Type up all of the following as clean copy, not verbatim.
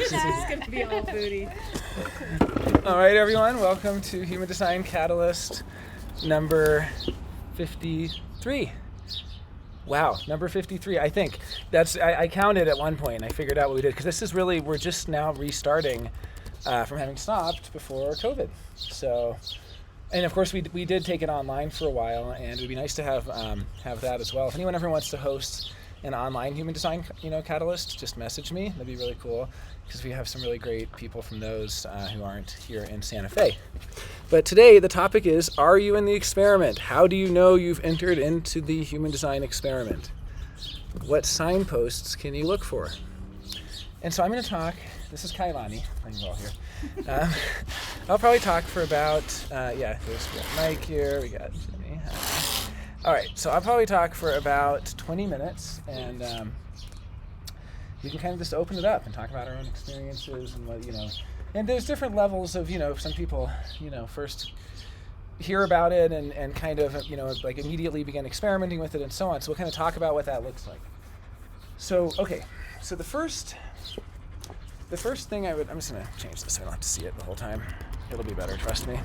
This is going to be all booty. All right, everyone, welcome to Human Design Catalyst number 53. Wow, number 53, I think. I counted at one point and I figured out what we did, because this is really, we're just now restarting from having stopped before COVID. So, and of course we did take it online for a while, and it would be nice to have that as well. If anyone ever wants to host an online human design, catalyst, just message me. That'd be really cool, because we have some really great people from those who aren't here in Santa Fe. But today the topic is, are you in the experiment? How do you know you've entered into the human design experiment? What signposts can you look for? And so I'm going to talk, this is Kailani, playing ball here. I'll probably talk for about, there's Mike here, we got Jimmy. All right, so I'll probably talk for about 20 minutes, and we can kind of just open it up and talk about our own experiences and what, and there's different levels of, some people, first hear about it and kind of, like immediately begin experimenting with it and so on. So we'll kind of talk about what that looks like. So, okay, so the first thing I'm just going to change this so I don't have to see it the whole time. It'll be better, trust me.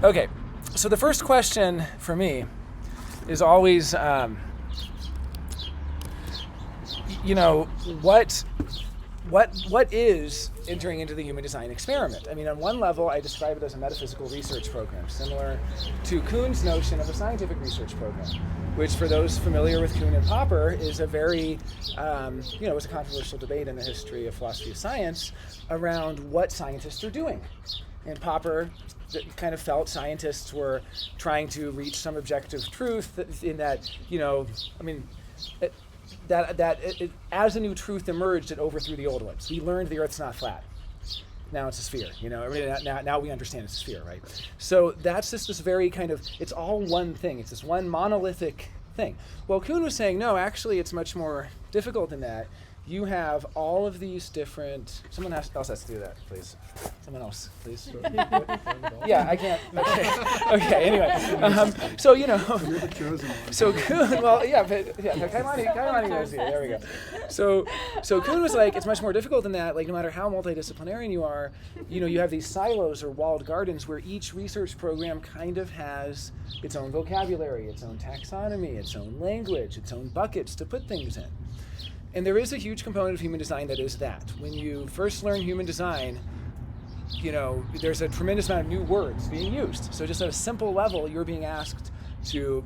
Okay, so the first question for me is always, what is entering into the human design experiment? I mean, on one level, I describe it as a metaphysical research program, similar to Kuhn's notion of a scientific research program, which, for those familiar with Kuhn and Popper, is a very, it was a controversial debate in the history of philosophy of science around what scientists are doing. And Popper kind of felt scientists were trying to reach some objective truth in that, as a new truth emerged, it overthrew the old ones. We learned the Earth's not flat. Now it's a sphere, now we understand it's a sphere, right? So that's just this very kind of, it's all one thing. It's this one monolithic thing. Well, Kuhn was saying, no, actually it's much more difficult than that. You have all of these different, someone else has to do that, please. Someone else, please. Yeah, I can't. Okay, anyway. So, You're the chosen one. So Kuhn, Kaimani knows you, there we go. So Kuhn was like, it's much more difficult than that. Like, no matter how multidisciplinarian you are, you have these silos or walled gardens where each research program kind of has its own vocabulary, its own taxonomy, its own language, its own buckets to put things in. And there is a huge component of human design that is that. When you first learn human design, there's a tremendous amount of new words being used. So just at a simple level, you're being asked to,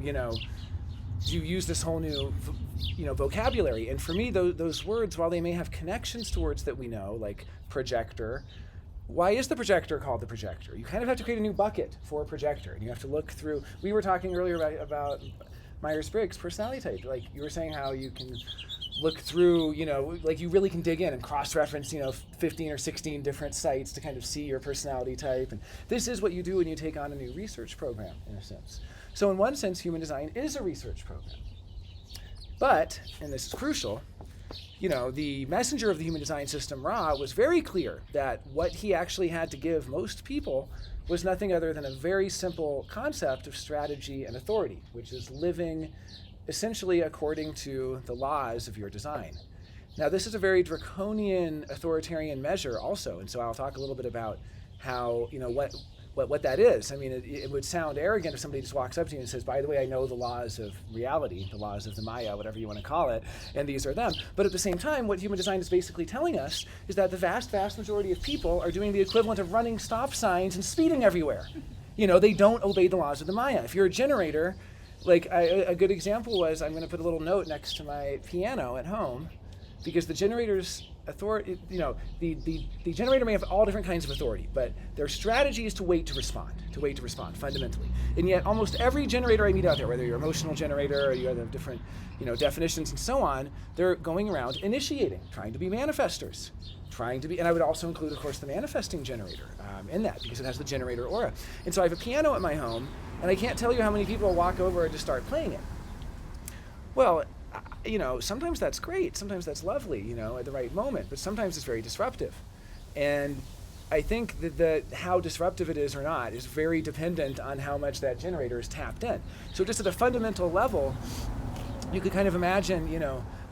use this whole new, vocabulary. And for me, those words, while they may have connections to words that we know, like projector, why is the projector called the projector? You kind of have to create a new bucket for a projector. And you have to look through, we were talking earlier about Myers-Briggs personality type. Like you were saying how you can look through, like you really can dig in and cross-reference, 15 or 16 different sites to kind of see your personality type. And this is what you do when you take on a new research program, in a sense. So in one sense, human design is a research program. But, and this is crucial, the messenger of the human design system, Ra, was very clear that what he actually had to give most people was nothing other than a very simple concept of strategy and authority, which is living essentially according to the laws of your design. Now, this is a very draconian authoritarian measure also, and so I'll talk a little bit about how, what that is. I mean, it would sound arrogant if somebody just walks up to you and says, by the way, I know the laws of reality, the laws of the Maya, whatever you want to call it, and these are them. But at the same time, what human design is basically telling us is that the vast, vast majority of people are doing the equivalent of running stop signs and speeding everywhere. They don't obey the laws of the Maya. If you're a generator, like a good example was, I'm going to put a little note next to my piano at home, because the generator's authority, the generator may have all different kinds of authority, but their strategy is to wait to respond fundamentally. And yet almost every generator I meet out there, whether you're an emotional generator or you have different, definitions and so on, they're going around initiating, trying to be manifestors, and I would also include, of course, the manifesting generator in that, because it has the generator aura. And so I have a piano at my home, and I can't tell you how many people walk over and just start playing it. Well, sometimes that's great, sometimes that's lovely, at the right moment, but sometimes it's very disruptive. And I think that how disruptive it is or not is very dependent on how much that generator is tapped in. So just at a fundamental level, you could kind of imagine,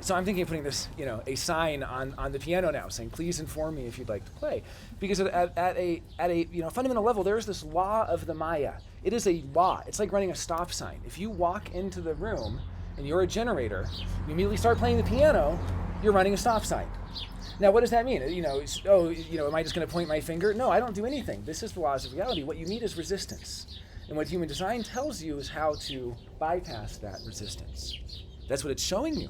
So I'm thinking of putting this, a sign on the piano now saying, please inform me if you'd like to play. Because at a fundamental level, there's this law of the Maya. It is a law. It's like running a stop sign. If you walk into the room and you're a generator, you immediately start playing the piano, you're running a stop sign. Now, what does that mean? Am I just going to point my finger? No, I don't do anything. This is the laws of reality. What you need is resistance. And what human design tells you is how to bypass that resistance. That's what it's showing you.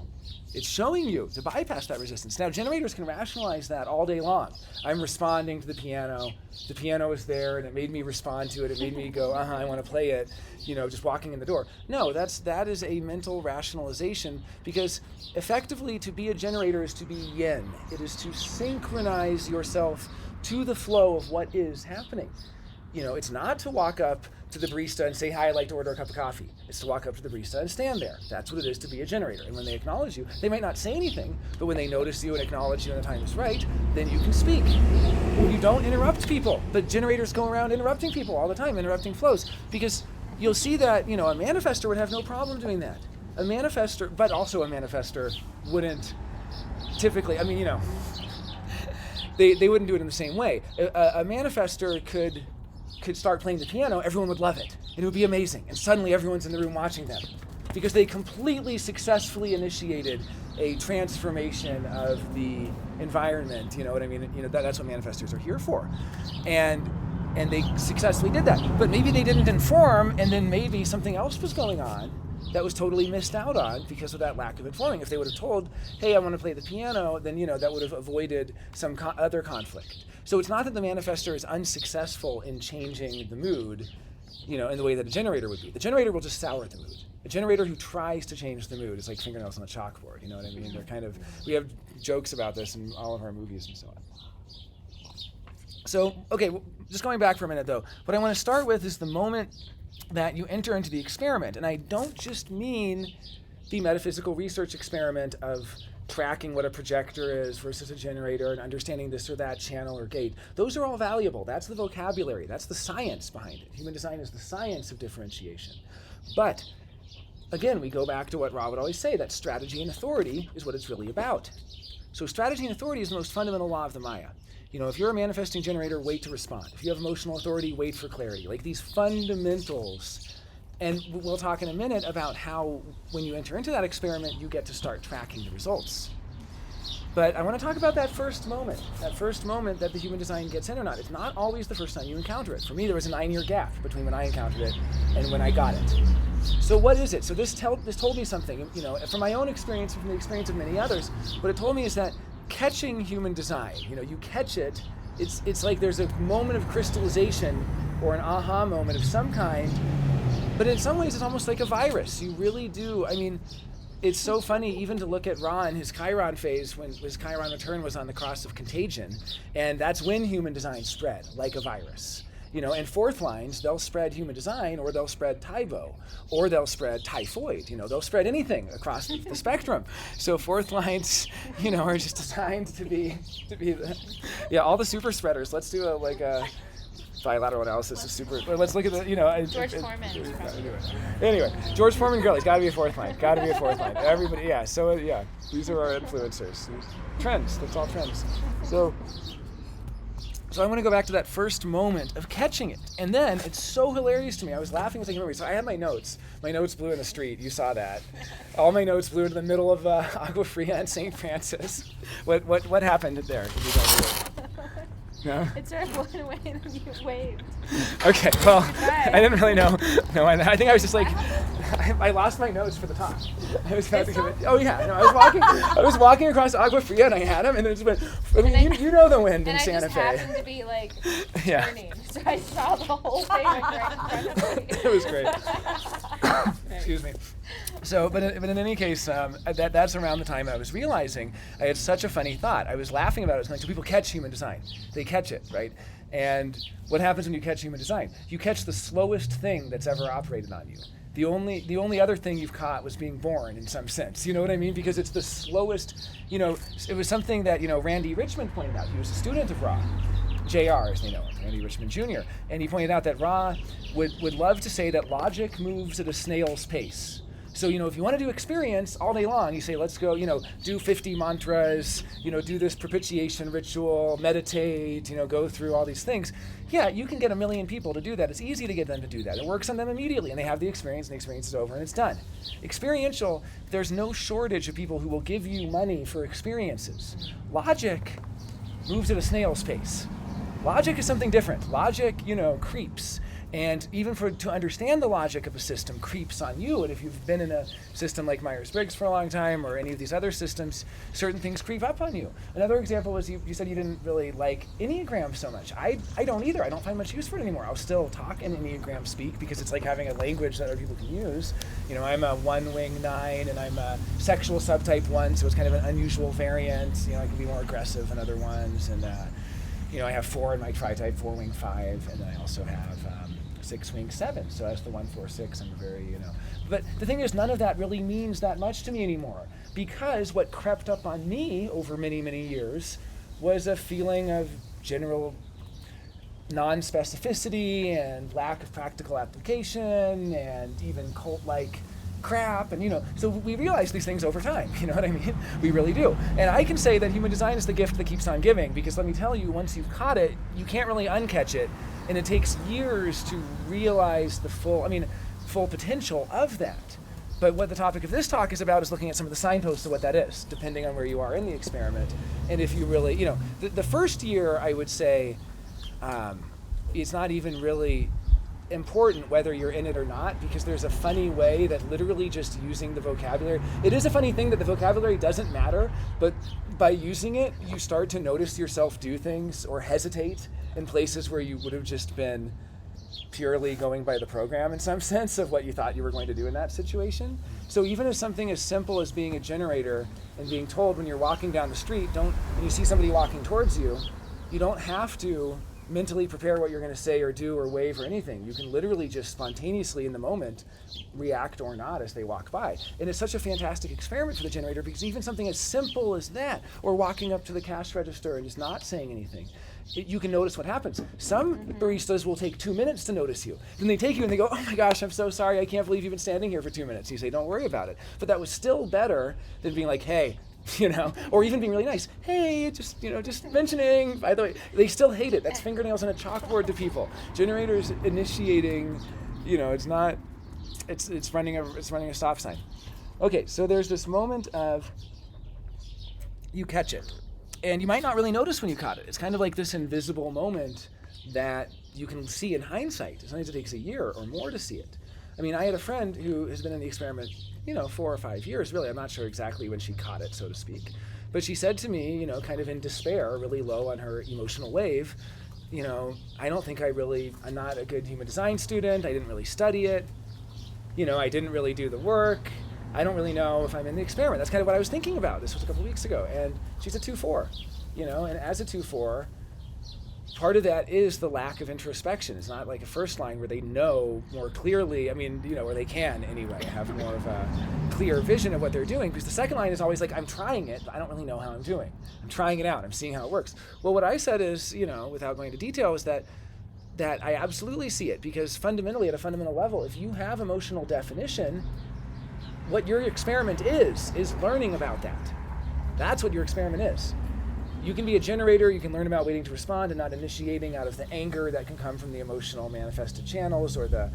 It's showing you to bypass that resistance. Now, generators can rationalize that all day long. I'm responding to the piano. The piano is there, and it made me respond to it. It made me go, I want to play it, just walking in the door. No, that is a mental rationalization, because effectively to be a generator is to be yin. It is to synchronize yourself to the flow of what is happening. It's not to walk up to the barista and say, hi, I'd like to order a cup of coffee. It's to walk up to the barista and stand there. That's what it is to be a generator. And when they acknowledge you, they might not say anything, but when they notice you and acknowledge you and the time is right, then you can speak. You don't interrupt people, but generators go around interrupting people all the time, interrupting flows, because you'll see that, a manifestor would have no problem doing that. A manifestor, but also a manifestor wouldn't typically, they wouldn't do it in the same way. A manifestor could start playing the piano, everyone would love it. It would be amazing. And suddenly everyone's in the room watching them, because they completely successfully initiated a transformation of the environment. You know what I mean? That's what manifestors are here for. And they successfully did that. But maybe they didn't inform, and then maybe something else was going on that was totally missed out on because of that lack of informing. If they would have told, hey, I want to play the piano, then that would have avoided some other conflict. So it's not that the manifestor is unsuccessful in changing the mood, in the way that a generator would be. The generator will just sour the mood. A generator who tries to change the mood is like fingernails on a chalkboard, you know what I mean? They're we have jokes about this in all of our movies and so on. So, okay, just going back for a minute though, what I want to start with is the moment that you enter into the experiment. And I don't just mean the metaphysical research experiment of tracking what a projector is versus a generator and understanding this or that channel or gate. Those are all valuable. That's the vocabulary. That's the science behind it. Human design is the science of differentiation. But again, we go back to what Ra would always say, that strategy and authority is what it's really about. So strategy and authority is the most fundamental law of the Maya. If you're a manifesting generator, wait to respond. If you have emotional authority, wait for clarity. Like these fundamentals. And we'll talk in a minute about how, when you enter into that experiment, you get to start tracking the results. But I want to talk about that first moment that the human design gets in or not. It's not always the first time you encounter it. For me, there was a 9-year gap between when I encountered it and when I got it. So what is it? So this told me something, from my own experience and from the experience of many others. What it told me is that catching human design, you catch it, it's like there's a moment of crystallization or an aha moment of some kind. But in some ways, it's almost like a virus. You really do. It's so funny even to look at Ra in his Chiron phase, when his Chiron return was on the cross of contagion. And that's when human design spread, like a virus. And fourth lines, they'll spread human design, or they'll spread Tybo, or they'll spread typhoid. They'll spread anything across the spectrum. So fourth lines, are just designed to be all the super spreaders. Let's do a bilateral analysis is super. Let's look at the, George Foreman. Anyway, George Foreman girl, it's got to be a fourth line. Everybody, yeah. So these are our influencers. Trends. That's all trends. So I want to go back to that first moment of catching it. And then it's so hilarious to me. I was laughing as I came over. So I had my notes. My notes blew in the street. You saw that. All my notes blew into the middle of Agua, Fria, and St. Francis. What happened there? No? It sort of went away and then you waved. Okay, well, I didn't really know. No, I think I was just like, I lost my notes for the talk. I was about to give it. Oh yeah, no, I was walking across Agua Fria and I had them, and it just went. You know the wind in Santa Fe. And I just happened to be like turning, so I saw the whole thing right in front of me. It was great. Excuse me. So, but in any case, that's around the time I was realizing I had such a funny thought. I was laughing about it. So people catch human design. They catch it, right? And what happens when you catch human design? You catch the slowest thing that's ever operated on you. The only other thing you've caught was being born, in some sense. You know what I mean? Because it's the slowest. It was something that Randy Richmond pointed out. He was a student of Ra. JR, as they know him, Randy Richmond Jr. And he pointed out that Ra would love to say that logic moves at a snail's pace, So, if you want to do experience all day long, you say, let's go, do 50 mantras, do this propitiation ritual, meditate, go through all these things. Yeah, you can get 1 million people to do that. It's easy to get them to do that. It works on them immediately, and they have the experience, and the experience is over, and it's done. Experiential, there's no shortage of people who will give you money for experiences. Logic moves at a snail's pace. Logic is something different. Logic, creeps. And even to understand the logic of a system creeps on you. And if you've been in a system like Myers-Briggs for a long time or any of these other systems, certain things creep up on you. Another example was you said you didn't really like Enneagram so much. I don't either. I don't find much use for it anymore. I'll still talk in Enneagram speak because it's like having a language that other people can use. I'm a 1-wing 9 and I'm a sexual subtype 1, so it's kind of an unusual variant. I can be more aggressive than other ones. And I have 4 in my tri-type, 4-wing 5, and then I also have 6-wing 7, so that's the 1-4-6. I'm very, But the thing is, none of that really means that much to me anymore, because what crept up on me over many, many years was a feeling of general non-specificity and lack of practical application and even cult-like crap, and so we realize these things over time, you know what I mean? We really do. And I can say that human design is the gift that keeps on giving, because let me tell you, once you've caught it, you can't really uncatch it, and it takes years to realize the full potential of that. But what the topic of this talk is about is looking at some of the signposts of what that is, depending on where you are in the experiment. And if you really, the first year, I would say, it's not even really important whether you're in it or not, because there's a funny way that literally just using the vocabulary, it is a funny thing that the vocabulary doesn't matter, but by using it, you start to notice yourself do things or hesitate in places where you would have just been purely going by the program in some sense of what you thought you were going to do in that situation. So even if something as simple as being a generator and being told when you're walking down the street, and you see somebody walking towards you, you don't have to mentally prepare what you're going to say or do or wave or anything. You can literally just spontaneously in the moment react or not as they walk by. And it's such a fantastic experiment for the generator, because even something as simple as that, or walking up to the cash register and just not saying anything, you can notice what happens. Some baristas will take 2 minutes to notice you. Then they take you and they go, oh my gosh, I'm so sorry, I can't believe you've been standing here for 2 minutes. You say, don't worry about it. But that was still better than being like, hey, or even being really nice. Hey, just mentioning, by the way, they still hate it. That's fingernails on a chalkboard to people. Generators initiating, it's not, it's running a stop sign. Okay, so there's this moment of, you catch it. And you might not really notice when you caught it. It's kind of like this invisible moment that you can see in hindsight. Sometimes it takes a year or more to see it. I mean, I had a friend who has been in the experiment 4 or 5 years, really. I'm not sure exactly when she caught it, so to speak. But she said to me, kind of in despair, really low on her emotional wave, I don't think I'm not a good human design student. I didn't really study it. I didn't really do the work. I don't really know if I'm in the experiment. That's kind of what I was thinking about. This was a couple weeks ago. And she's a 2-4, and as a 2-4, part of that is the lack of introspection. It's not like a first line where they know more clearly, or they can anyway, have more of a clear vision of what they're doing, because the second line is always like, I'm trying it, but I don't really know how I'm doing. I'm trying it out. I'm seeing how it works. Well, what I said is, without going into detail, is that I absolutely see it, because fundamentally, at a fundamental level, if you have emotional definition, what your experiment is learning about that. That's what your experiment is. You can be a generator, you can learn about waiting to respond and not initiating out of the anger that can come from the emotional manifested channels, or the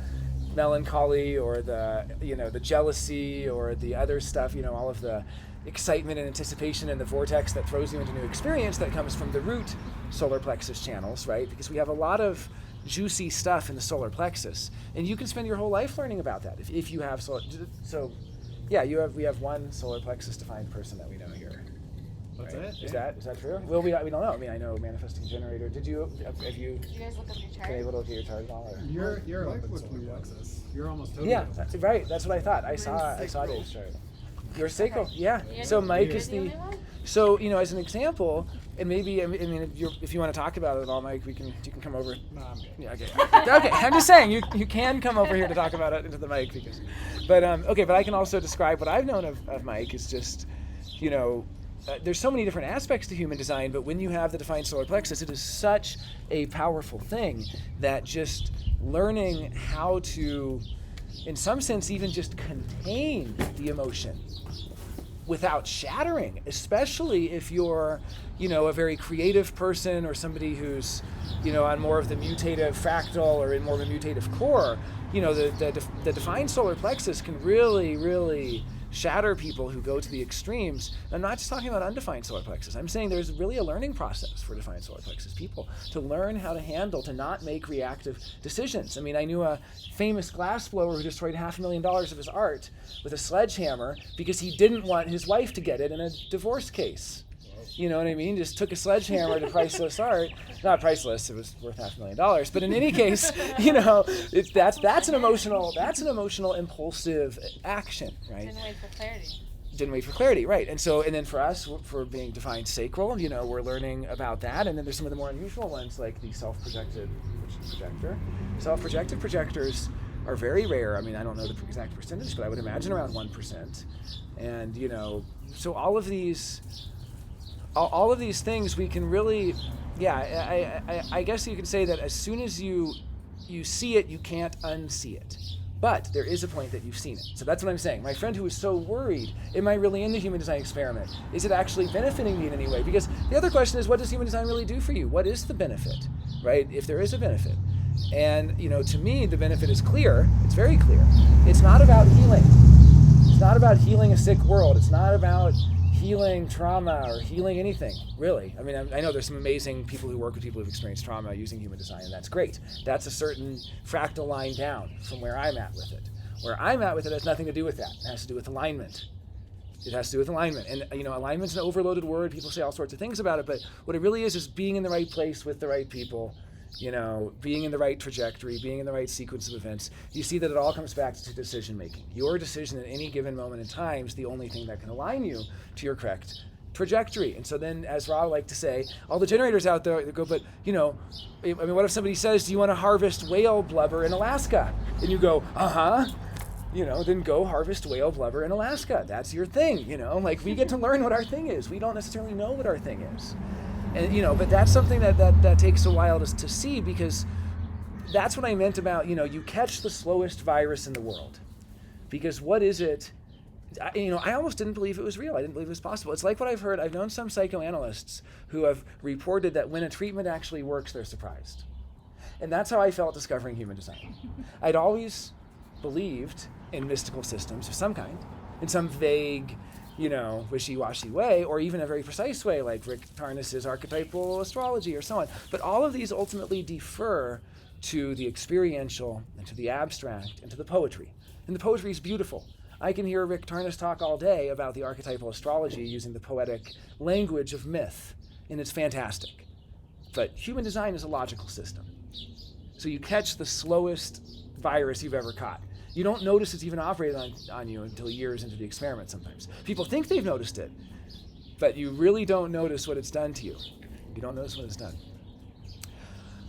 melancholy, or the jealousy, or the other stuff, all of the excitement and anticipation and the vortex that throws you into new experience that comes from the root solar plexus channels, right? Because we have a lot of juicy stuff in the solar plexus, and you can spend your whole life learning about that if you have we have one solar plexus defined person that we know here. That's right? it? Is that true? Well, we don't know. I know manifesting generator. Have you Did you guys look up your chart? been able to look at your chart at all? Or? You're open solar plexus. You're almost totally Yeah, open. that's right. That's what I thought. I saw Dave's chart. Your sacral, yeah. So Mike is the. So as an example, and maybe if you want to talk about it at all, Mike, you can come over. No, I'm good. Yeah, okay. Okay, I'm just saying you can come over here to talk about it into the mic, because, but I can also describe what I've known of Mike is just, there's so many different aspects to human design, but when you have the defined solar plexus, it is such a powerful thing that just learning how to in some sense, even just contain the emotion without shattering, especially if you're, a very creative person or somebody who's, on more of the mutative fractal or in more of a mutative core. The defined solar plexus can really, really shatter people who go to the extremes. I'm not just talking about undefined solar plexus. I'm saying there's really a learning process for defined solar plexus people to learn how to handle, to not make reactive decisions. I mean, I knew a famous glassblower who destroyed $500,000 of his art with a sledgehammer because he didn't want his wife to get it in a divorce case. You know what I mean? Just took a sledgehammer to priceless art. Not priceless, it was worth $500,000. But in any case, that's an emotional impulsive action, right? Didn't wait for clarity, right? And then for us, for being defined sacral, we're learning about that. And then there's some of the more unusual ones, like the self-projected projector. Self-projected projectors are very rare. I mean, I don't know the exact percentage, but I would imagine around 1%. And so all of these things we can really, I guess you could say that as soon as you see it, you can't unsee it. But there is a point that you've seen it. So that's what I'm saying. My friend who was so worried, am I really in the human design experiment? Is it actually benefiting me in any way? Because the other question is, what does human design really do for you? What is the benefit, right? If there is a benefit. And, to me, the benefit is clear. It's very clear. It's not about healing. It's not about healing a sick world. It's not about healing trauma or healing anything, really. I mean, I know there's some amazing people who work with people who've experienced trauma using human design, and that's great. That's a certain fractal line down from where I'm at with it. Where I'm at with it has nothing to do with that. It has to do with alignment. It has to do with alignment. And, alignment's an overloaded word. People say all sorts of things about it, but what it really is being in the right place with the right people, being in the right trajectory, being in the right sequence of events. You see that it all comes back to decision making. Your decision at any given moment in time is the only thing that can align you to your correct trajectory. And so then, as Rob liked to say, all the generators out there go, but, what if somebody says, do you want to harvest whale blubber in Alaska? And you go, then go harvest whale blubber in Alaska. That's your thing, we get to learn what our thing is. We don't necessarily know what our thing is. And, but that's something that takes a while to see, because that's what I meant about, you catch the slowest virus in the world. Because what is it? I almost didn't believe it was real. I didn't believe it was possible. It's like what I've heard. I've known some psychoanalysts who have reported that when a treatment actually works, they're surprised. And that's how I felt discovering human design. I'd always believed in mystical systems of some kind, in some vague, wishy-washy way, or even a very precise way, like Rick Tarnas's archetypal astrology or so on. But all of these ultimately defer to the experiential and to the abstract and to the poetry. And the poetry is beautiful. I can hear Rick Tarnas talk all day about the archetypal astrology using the poetic language of myth, and it's fantastic. But human design is a logical system. So you catch the slowest virus you've ever caught. You don't notice it's even operated on you until years into the experiment sometimes. People think they've noticed it, but you really don't notice what it's done to you. You don't notice what it's done.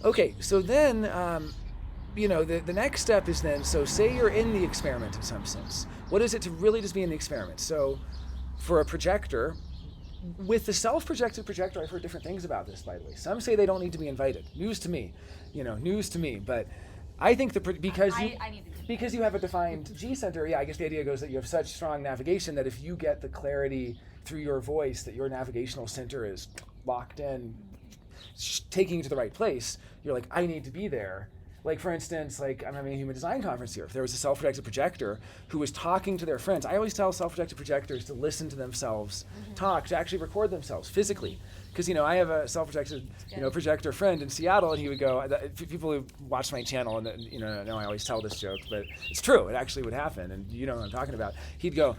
Okay, so then, the next step is then, so say you're in the experiment in some sense. What is it to really just be in the experiment? So for a projector, with the self-projected projector, I've heard different things about this, by the way. Some say they don't need to be invited. News to me, but I think because you have a defined G center, I guess the idea goes that you have such strong navigation that if you get the clarity through your voice that your navigational center is locked in, taking you to the right place, you're like, I need to be there. Like, for instance, I'm having a human design conference here. If there was a self-projected projector who was talking to their friends, I always tell self-projected projectors to listen to themselves talk, to actually record themselves physically. Because, I have a self-projected, projector friend in Seattle, and he would go, people who watch my channel, and, know I always tell this joke, but it's true. It actually would happen, and you know what I'm talking about. He'd go,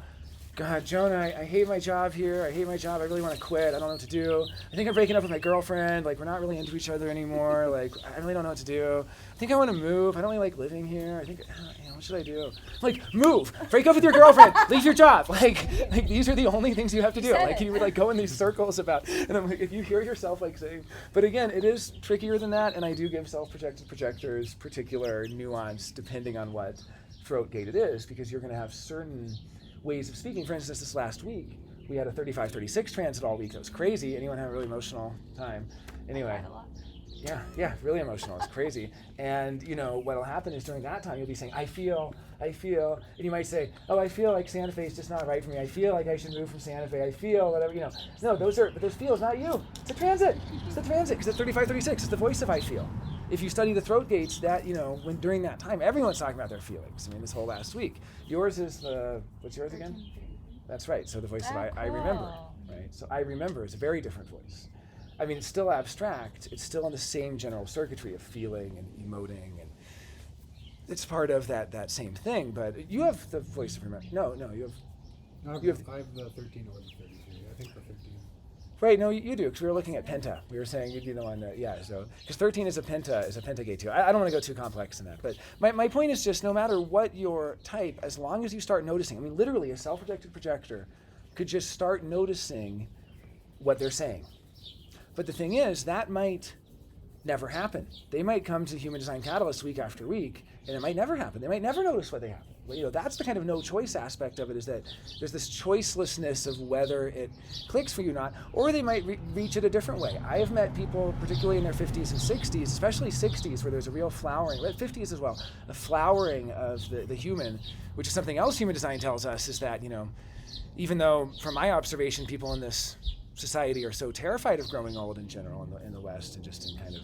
God, Jonah, I hate my job here. I hate my job. I really want to quit. I don't know what to do. I think I'm breaking up with my girlfriend. We're not really into each other anymore. I really don't know what to do. I think I want to move. I don't really like living here. I think, what should I do? Move. Break up with your girlfriend. Leave your job. These are the only things you have to do. You would go in these circles about, and I'm if you hear yourself saying, but again, it is trickier than that, and I do give self-projected projectors particular nuance depending on what throat gate it is, because you're going to have certain ways of speaking. For instance, this last week, we had a 35-36 transit all week. That was crazy. Anyone have a really emotional time? Anyway, Yeah, really emotional. It's crazy. And what'll happen is during that time you'll be saying, I feel, and you might say, oh, I feel like Santa Fe is just not right for me. I feel like I should move from Santa Fe. I feel whatever, No, but those feels, not you. It's the transit. It's the transit, because at 3536, it's the voice of I feel. If you study the throat gates, that, when during that time, everyone's talking about their feelings. I mean, this whole last week. Yours is what's yours again? That's right. So the voice of I remember, right? So I remember is a very different voice. I mean, it's still abstract. It's still on the same general circuitry of feeling and emoting, and it's part of that same thing. But you have the voice of remember. No, you have. I have the 13 or the 33. I think the 13. Right, no, you do, because we were looking at penta. We were saying you'd be the one that, so, because 13 is a penta gate too. I don't want to go too complex in that, but my point is just no matter what your type, as long as you start noticing, I mean, literally a self-projected projector could just start noticing what they're saying. But the thing is, that might never happen. They might come to Human Design Catalyst week after week, and it might never happen. They might never notice what they have. That's the kind of no choice aspect of it, is that there's this choicelessness of whether it clicks for you or not, or they might reach it a different way. I have met people, particularly in their 50s and 60s, especially 60s, where there's a real flowering, but 50s as well, a flowering of the human, which is something else Human Design tells us, is that, even though from my observation, people in this society are so terrified of growing old in general in the West and just in kind of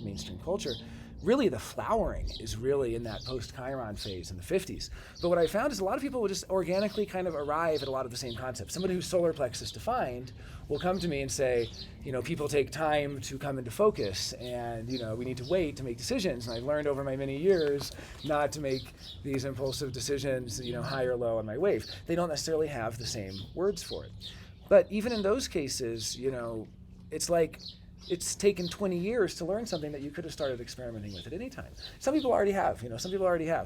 mainstream culture, really the flowering is really in that post-Chiron phase in the 50s. But what I found is a lot of people will just organically kind of arrive at a lot of the same concepts. Somebody whose solar plexus defined will come to me and say, people take time to come into focus, and we need to wait to make decisions. And I've learned over my many years not to make these impulsive decisions, high or low on my wave. They don't necessarily have the same words for it. But even in those cases, it's like it's taken 20 years to learn something that you could have started experimenting with at any time. Some people already have,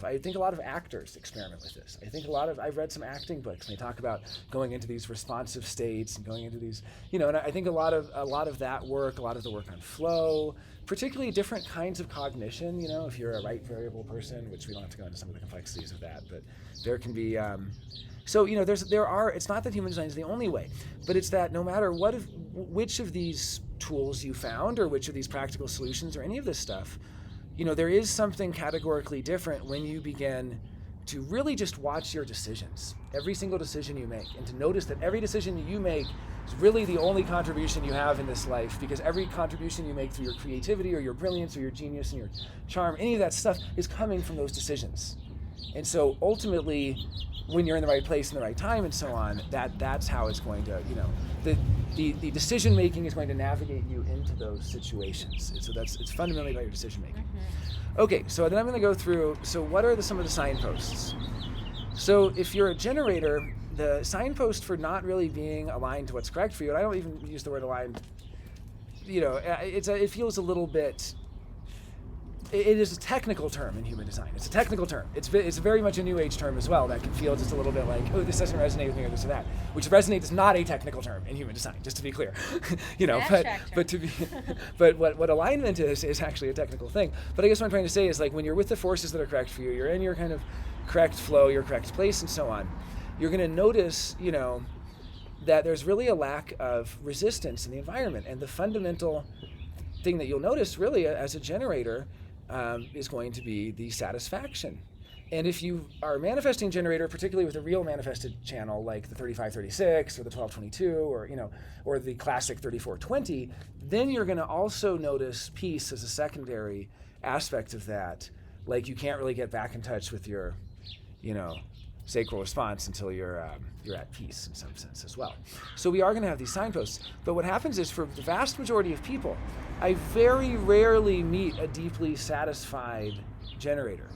I think a lot of actors experiment with this. I've read some acting books, and they talk about going into these responsive states and going into these, and I think a lot of that work, a lot of the work on flow, particularly different kinds of cognition, if you're a right variable person, which we don't have to go into some of the complexities of that, but there can be, it's not that Human Design is the only way, but it's that no matter which of these tools you found, or which of these practical solutions, or any of this stuff, there is something categorically different when you begin to really just watch your decisions, every single decision you make, and to notice that every decision you make is really the only contribution you have in this life, because every contribution you make through your creativity or your brilliance or your genius and your charm, any of that stuff is coming from those decisions. And so ultimately, when you're in the right place in the right time and so on, that's how it's going to, the decision making is going to navigate you into those situations. So it's fundamentally about your decision making. Mm-hmm. Okay, so then I'm going to go through, so what are some of the signposts? So if you're a generator, the signpost for not really being aligned to what's correct for you, and I don't even use the word aligned, it feels a little bit, it is a technical term in Human Design. It's a technical term. It's very much a New Age term as well that can feel just a little bit like, oh, this doesn't resonate with me or this or that. Which resonate is not a technical term in Human Design, just to be clear. But what alignment is actually a technical thing. But I guess what I'm trying to say is, like, when you're with the forces that are correct for you, you're in your kind of correct flow, your correct place, and so on, you're going to notice, that there's really a lack of resistance in the environment. And the fundamental thing that you'll notice really as a generator is going to be the satisfaction. And if you are a manifesting generator, particularly with a real manifested channel like the 3536 or the 1222 or the classic 3420, then you're going to also notice peace as a secondary aspect of that. Like, you can't really get back in touch with your, sacral response until you're at peace in some sense as well. So we are going to have these signposts. But what happens is, for the vast majority of people, I very rarely meet a deeply satisfied generator,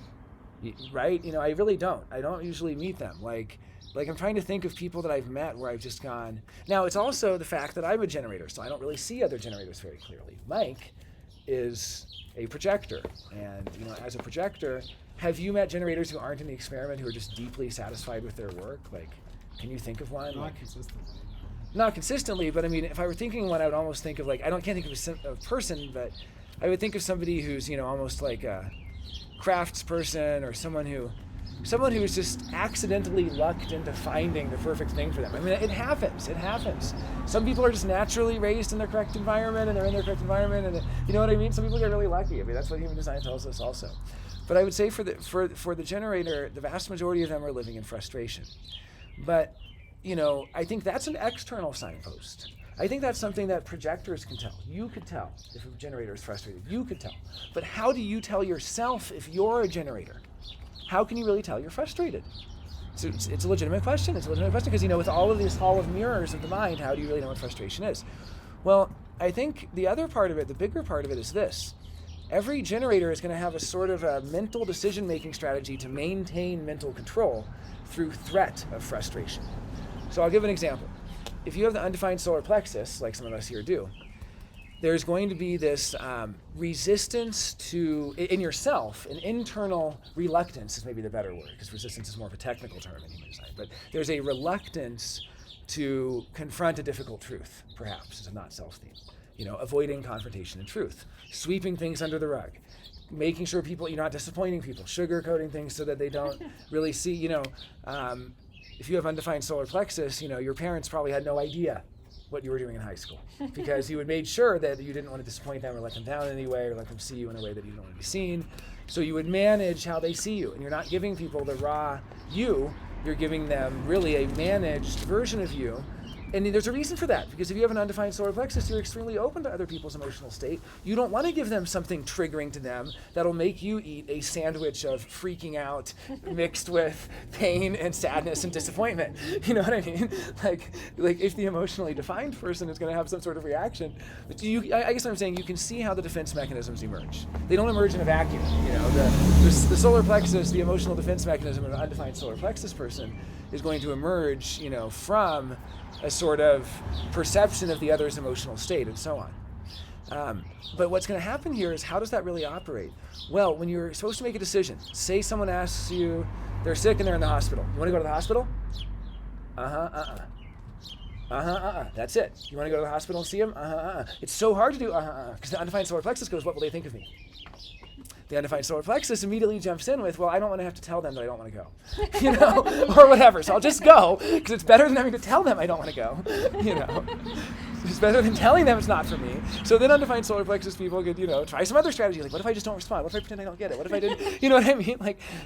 right? I really don't. I don't usually meet them. Like I'm trying to think of people that I've met where I've just gone. Now, it's also the fact that I'm a generator, so I don't really see other generators very clearly. Mike is a projector, and as a projector, have you met generators who aren't in the experiment who are just deeply satisfied with their work? Like, can you think of one? Not consistently. Not consistently, but I mean, if I were thinking one, I would almost think of, like, can't think of a person, but I would think of somebody who's, almost like a crafts person, or someone who, someone who is just accidentally lucked into finding the perfect thing for them. I mean, it happens. Some people are just naturally raised in their correct environment, and they're in their correct environment, and you know what I mean? Some people get really lucky. I mean, that's what human design tells us also. But I would say for the generator, the vast majority of them are living in frustration. But, I think that's an external signpost. I think that's something that projectors can tell. You could tell if a generator is frustrated. You could tell. But how do you tell yourself if you're a generator? How can you really tell you're frustrated? So it's a legitimate question. It's a legitimate question because, with all of this hall of mirrors of the mind, how do you really know what frustration is? Well, I think the other part of it, the bigger part of it is this. Every generator is going to have a sort of a mental decision-making strategy to maintain mental control through threat of frustration. So I'll give an example. If you have the undefined solar plexus, like some of us here do, there's going to be this resistance to, in yourself, an internal reluctance is maybe the better word, because resistance is more of a technical term in human design, but there's a reluctance to confront a difficult truth, perhaps, as a not-self theme. Avoiding confrontation and truth, sweeping things under the rug, making sure you're not disappointing people, sugarcoating things so that they don't really see, if you have undefined solar plexus, your parents probably had no idea what you were doing in high school because you had made sure that you didn't want to disappoint them or let them down in any way or let them see you in a way that you don't want to be seen. So you would manage how they see you, and you're not giving people the raw you, you're giving them really a managed version of you. And there's a reason for that, because if you have an undefined solar plexus, you're extremely open to other people's emotional state. You don't want to give them something triggering to them that'll make you eat a sandwich of freaking out mixed with pain and sadness and disappointment. You know what I mean? Like if the emotionally defined person is going to have some sort of reaction, I guess what I'm saying, you can see how the defense mechanisms emerge. They don't emerge in a vacuum. The solar plexus, the emotional defense mechanism of an undefined solar plexus person is going to emerge, from a sort of perception of the other's emotional state and so on. But what's going to happen here is, how does that really operate? Well, when you're supposed to make a decision, say someone asks you, they're sick and they're in the hospital. You want to go to the hospital? That's it. You want to go to the hospital and see them? It's so hard to do because the undefined solar plexus goes, what will they think of me? The undefined solar plexus immediately jumps in with, well, I don't want to have to tell them that I don't want to go, or whatever. So I'll just go because it's better than having to tell them I don't want to go, It's better than telling them it's not for me. So then undefined solar plexus people could, try some other strategy. Like, what if I just don't respond? What if I pretend I don't get it? What if I didn't? You know what I mean?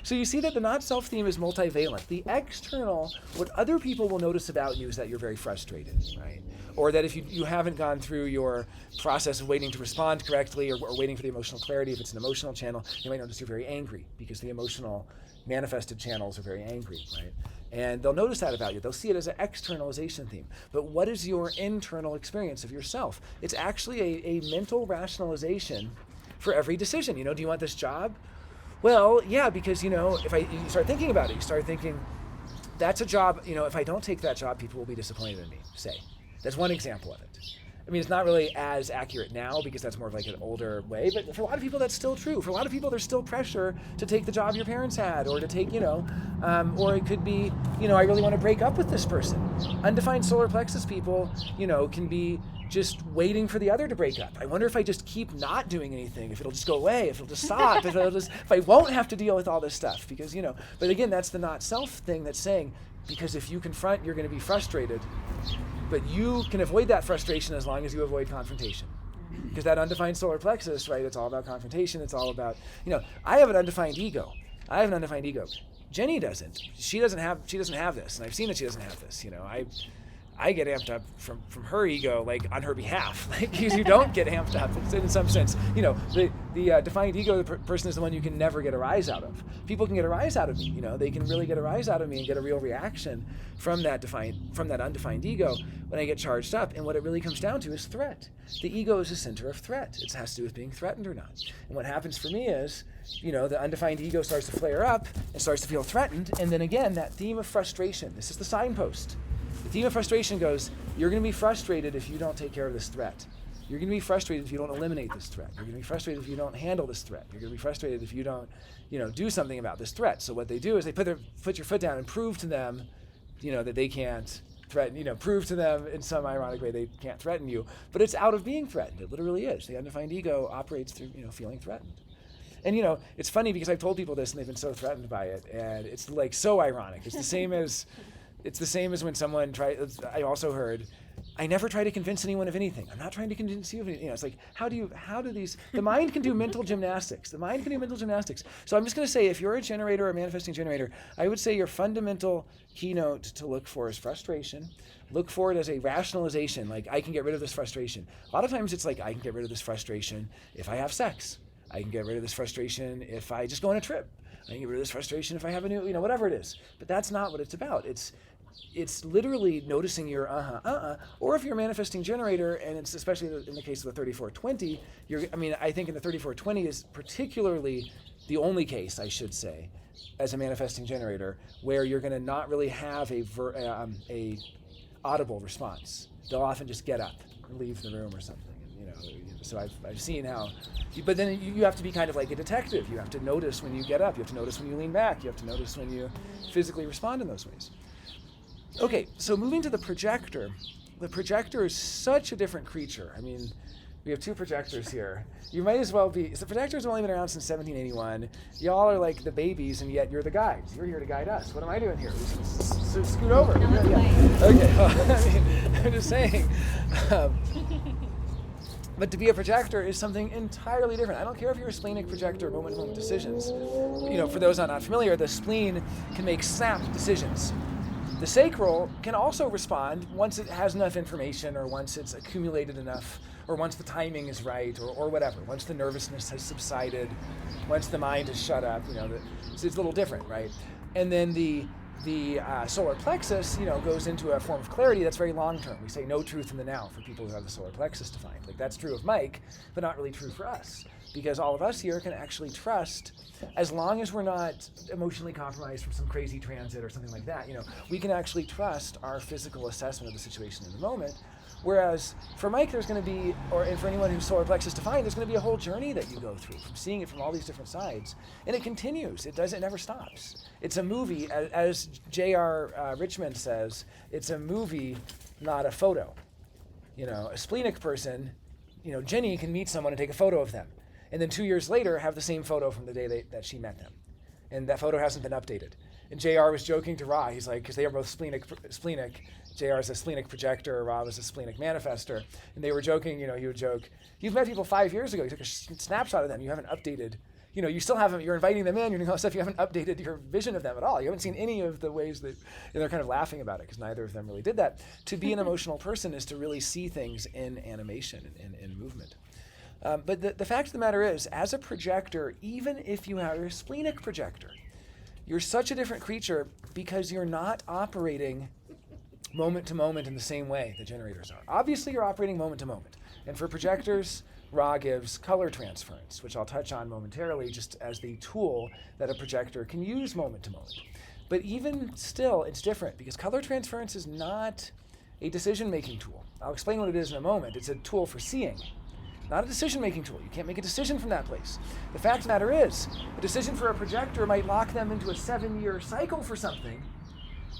So you see that the not-self theme is multivalent. The external, what other people will notice about you is that you're very frustrated, right? Or that if you haven't gone through your process of waiting to respond correctly or waiting for the emotional clarity, if it's an emotional channel, you might notice you're very angry because the emotional manifested channels are very angry, right? And they'll notice that about you. They'll see it as an externalization theme. But what is your internal experience of yourself? It's actually a mental rationalization for every decision. Do you want this job? Well, yeah, because, if you start thinking about it, you start thinking, that's a job, if I don't take that job, people will be disappointed in me, say. That's one example of it. I mean, it's not really as accurate now because that's more of like an older way, but for a lot of people that's still true. For a lot of people, there's still pressure to take the job your parents had, or to take, or it could be, I really want to break up with this person. Undefined solar plexus people, can be just waiting for the other to break up. I wonder if I just keep not doing anything, if it'll just go away, if it'll just stop, if I won't have to deal with all this stuff, because, but again, that's the not self thing that's saying, because if you confront, you're going to be frustrated. But you can avoid that frustration as long as you avoid confrontation. Because that undefined solar plexus, right, it's all about confrontation. It's all about, I have an undefined ego. Jenny doesn't. She doesn't have this. And I've seen that she doesn't have this. I get amped up from her ego, like on her behalf. Like you don't get amped up in some sense. The defined ego person is the one you can never get a rise out of. People can get a rise out of me. They can really get a rise out of me and get a real reaction from that undefined ego when I get charged up. And what it really comes down to is threat. The ego is the center of threat. It has to do with being threatened or not. And what happens for me is, the undefined ego starts to flare up and starts to feel threatened. And then again, that theme of frustration. This is the signpost. The theme of frustration goes, you're going to be frustrated if you don't take care of this threat. You're going to be frustrated if you don't eliminate this threat. You're going to be frustrated if you don't handle this threat. You're going to be frustrated if you don't, do something about this threat. So what they do is they put your foot down and prove to them, that they can't threaten, prove to them in some ironic way they can't threaten you. But it's out of being threatened. It literally is. The undefined ego operates through, feeling threatened. And it's funny because I've told people this and they've been so threatened by it, and it's like so ironic. It's the same as when someone I also heard, I never try to convince anyone of anything. I'm not trying to convince you of anything. It's like, the mind can do mental gymnastics. The mind can do mental gymnastics. So I'm just going to say, if you're a generator or a manifesting generator, I would say your fundamental keynote to look for is frustration. Look for it as a rationalization, like I can get rid of this frustration. A lot of times it's like, I can get rid of this frustration if I have sex. I can get rid of this frustration if I just go on a trip. I can get rid of this frustration if I have a new, whatever it is. But that's not what it's about. It's literally noticing your or if you're a manifesting generator, and it's especially in the case of the 3420, I think in the 3420 is particularly the only case, I should say, as a manifesting generator, where you're going to not really have a audible response. They'll often just get up and leave the room or something. So I've seen how, but then you have to be kind of like a detective. You have to notice when you get up. You have to notice when you lean back. You have to notice when you physically respond in those ways. Okay, so moving to the projector. The projector is such a different creature. I mean, we have two projectors here. You might as well be, the projectors have only been around since 1781. Y'all are like the babies, and yet you're the guides. You're here to guide us. What am I doing here? So scoot over. No, Okay, well, I'm just saying. But to be a projector is something entirely different. I don't care if you're a splenic projector, moment-to-moment decisions. For those not familiar, the spleen can make snap decisions. The sacral can also respond once it has enough information, or once it's accumulated enough, or once the timing is right, or whatever. Once the nervousness has subsided, once the mind has shut up, so it's a little different, right? And then the solar plexus, goes into a form of clarity that's very long-term. We say no truth in the now for people who have the solar plexus defined. Like that's true of Mike, but not really true for us, because all of us here can actually trust, as long as we're not emotionally compromised from some crazy transit or something like that, we can actually trust our physical assessment of the situation in the moment. Whereas for Mike, there's going to be, and for anyone who's solar plexus defined, there's going to be a whole journey that you go through from seeing it from all these different sides. And it continues. It never stops. It's a movie, as J.R. Richmond says, it's a movie, not a photo. A splenic person, Jenny can meet someone and take a photo of them. And then 2 years later, have the same photo from the day that she met them. And that photo hasn't been updated. And J.R. was joking to Ra, he's like, because they are both splenic. J.R. is a splenic projector, Rob is a splenic manifestor. And they were joking, he would joke, you've met people 5 years ago, you took a snapshot of them, you haven't updated, you still haven't, you're inviting them in, you're doing all this stuff, you haven't updated your vision of them at all. You haven't seen any of the ways that, they're kind of laughing about it because neither of them really did that. To be an emotional person is to really see things in animation and in movement. But the fact of the matter is, as a projector, even if you are a splenic projector, you're such a different creature because you're not operating moment to moment in the same way the generators are. Obviously, you're operating moment to moment. And for projectors, Ra gives color transference, which I'll touch on momentarily just as the tool that a projector can use moment to moment. But even still, it's different because color transference is not a decision-making tool. I'll explain what it is in a moment. It's a tool for seeing, not a decision-making tool. You can't make a decision from that place. The fact of the matter is, a decision for a projector might lock them into a 7-year cycle for something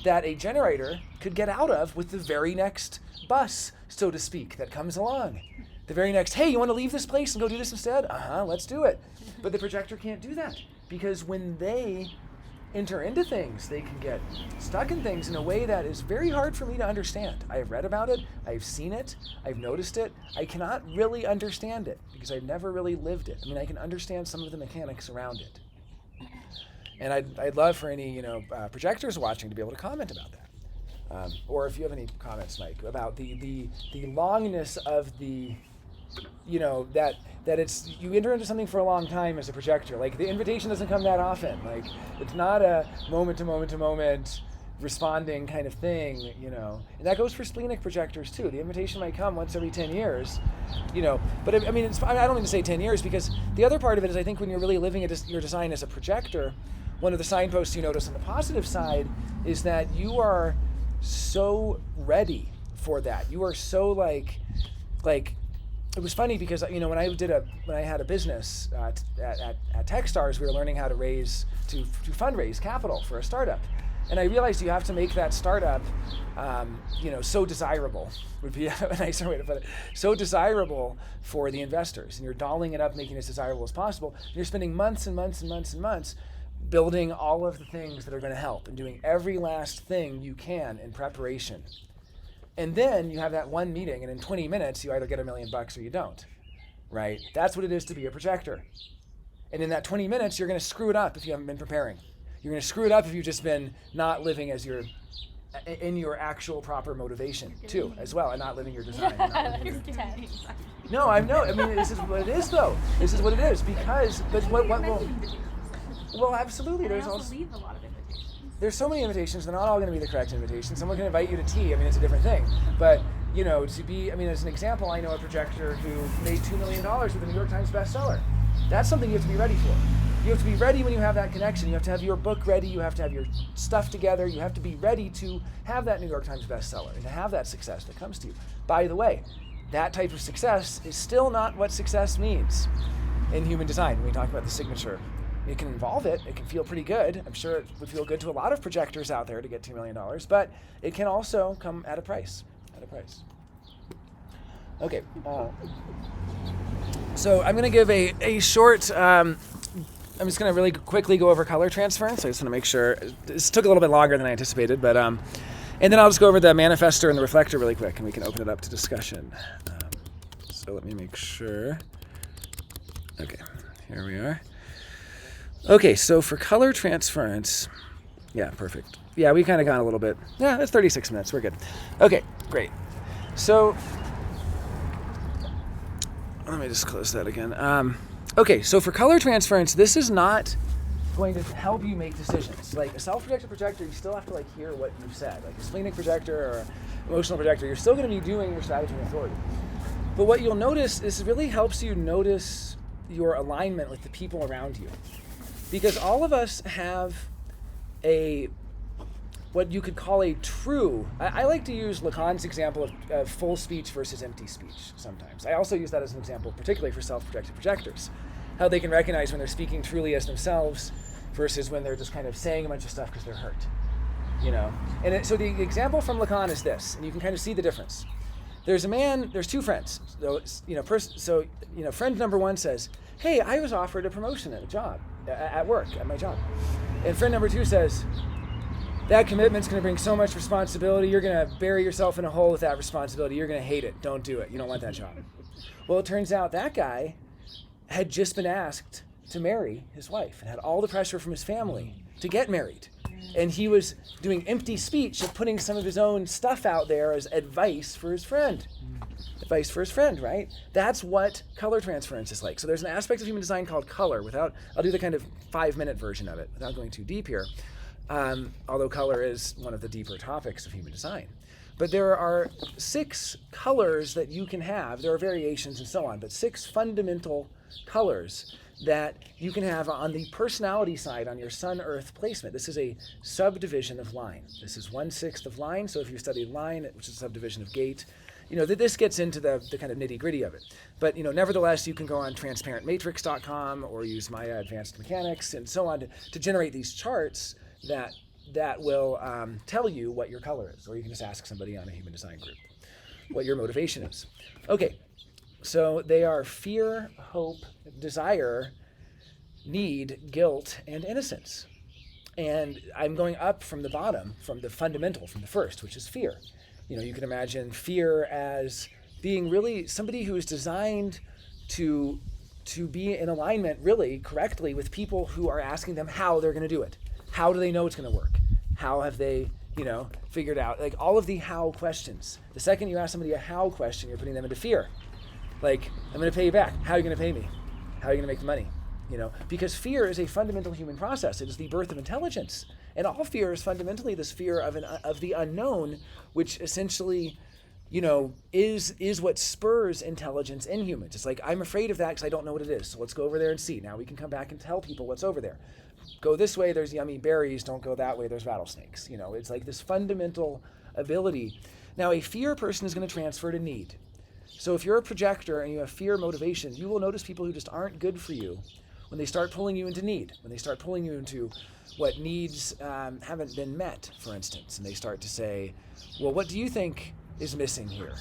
that a generator could get out of with the very next bus, so to speak, that comes along. The very next, hey, you want to leave this place and go do this instead? Let's do it. But the projector can't do that because when they enter into things, they can get stuck in things in a way that is very hard for me to understand. I have read about it, I've seen it, I've noticed it. I cannot really understand it because I've never really lived it. I can understand some of the mechanics around it. And I'd love for any projectors watching to be able to comment about that, or if you have any comments, Mike, about the longness of the, that it's you enter into something for a long time as a projector. Like the invitation doesn't come that often. Like it's not a moment to moment responding kind of thing, And that goes for splenic projectors too. The invitation might come once every 10 years, But I don't mean to say 10 years because the other part of it is I think when you're really living your design as a projector, one of the signposts you notice on the positive side is that you are so ready for that. You are so like it was funny because when I had a business at Techstars, we were learning how to fundraise capital for a startup, And I realized you have to make that startup, so desirable would be a nicer way to put it. So desirable for the investors, and you're dolling it up, making it as desirable as possible. And you're spending months and months and months and months building all of the things that are going to help and doing every last thing you can in preparation. And then you have that one meeting, and in 20 minutes you either get $1 million or you don't, right? That's what it is to be a projector. And in that 20 minutes, you're going to screw it up if you haven't been preparing. You're going to screw it up if you've just been not living as in your actual proper motivation too, as well, and not living your design. No, I know. I mean, this is what it is, though. This is what it is because. But what will? Well, absolutely. There's also leave a lot of invitations. There's so many invitations. They're not all going to be the correct invitation. Someone can invite you to tea. I mean, it's a different thing. But to be. I mean, as an example, I know a projector who made $2 million with a New York Times bestseller. That's something you have to be ready for. You have to be ready when you have that connection. You have to have your book ready. You have to have your stuff together. You have to be ready to have that New York Times bestseller and to have that success that comes to you. By the way, that type of success is still not what success means in human design. When we talk about the signature, it can involve it. It can feel pretty good. I'm sure it would feel good to a lot of projectors out there to get $2 million, but it can also come at a price. Okay. So I'm going to give a short. I'm just going to really quickly go over color transference. I just want to make sure. This took a little bit longer than I anticipated, but and then I'll just go over the Manifestor and the Reflector really quick, and we can open it up to discussion. So let me make sure. Okay, here we are. Okay, so for color transference, yeah, perfect. Yeah, we kind of gone a little bit. Yeah, that's 36 minutes. We're good. Okay, great. So let me just close that again. Okay, so for color transference, this is not going to help you make decisions. Like a self-projected projector, you still have to hear what you've said. Like a splenic projector or emotional projector, you're still going to be doing your strategy and authority. But what you'll notice is it really helps you notice your alignment with the people around you. Because all of us have what you could call a true, I like to use Lacan's example of full speech versus empty speech sometimes. I also use that as an example, particularly for self-projected projectors, how they can recognize when they're speaking truly as themselves versus when they're just kind of saying a bunch of stuff because they're hurt, And so the example from Lacan is this, and you can kind of see the difference. There's two friends. Friend number one says, hey, I was offered a promotion at a job, at work, at my job. And friend number two says, that commitment's going to bring so much responsibility. You're going to bury yourself in a hole with that responsibility. You're going to hate it. Don't do it. You don't want that job. Well, it turns out that guy had just been asked to marry his wife and had all the pressure from his family to get married. And he was doing empty speech of putting some of his own stuff out there as advice for his friend. Advice for his friend, right? That's what color transference is like. So there's an aspect of human design called color. I'll do the kind of 5-minute version of it without going too deep here. Although color is one of the deeper topics of human design. But there are 6 colors that you can have. There are variations and so on, but 6 fundamental colors that you can have on the personality side on your Sun-Earth placement. This is a subdivision of line. This is 1/6 of line. So if you study line, which is a subdivision of gate, this gets into the kind of nitty-gritty of it. But nevertheless, you can go on transparentmatrix.com or use Maya Advanced Mechanics and so on to generate these charts that will tell you what your color is, or you can just ask somebody on a human design group what your motivation is. Okay, so they are fear, hope, desire, need, guilt, and innocence. And I'm going up from the bottom, from the fundamental, from the first, which is fear. You can imagine fear as being really somebody who is designed to be in alignment really correctly with people who are asking them how they're going to do it. How do they know it's going to work? How have they, figured out? Like all of the how questions. The second you ask somebody a how question, you're putting them into fear. Like, I'm going to pay you back. How are you going to pay me? How are you going to make the money? Because fear is a fundamental human process. It is the birth of intelligence. And all fear is fundamentally this fear of the unknown, which essentially, is what spurs intelligence in humans. It's like, I'm afraid of that because I don't know what it is. So let's go over there and see. Now we can come back and tell people what's over there. Go this way, there's yummy berries. Don't go that way, there's rattlesnakes. It's like this fundamental ability. Now, a fear person is going to transfer to need. So if you're a projector and you have fear motivation, you will notice people who just aren't good for you when they start pulling you into need, when they start pulling you into what needs haven't been met, for instance, and they start to say, well, what do you think is missing here?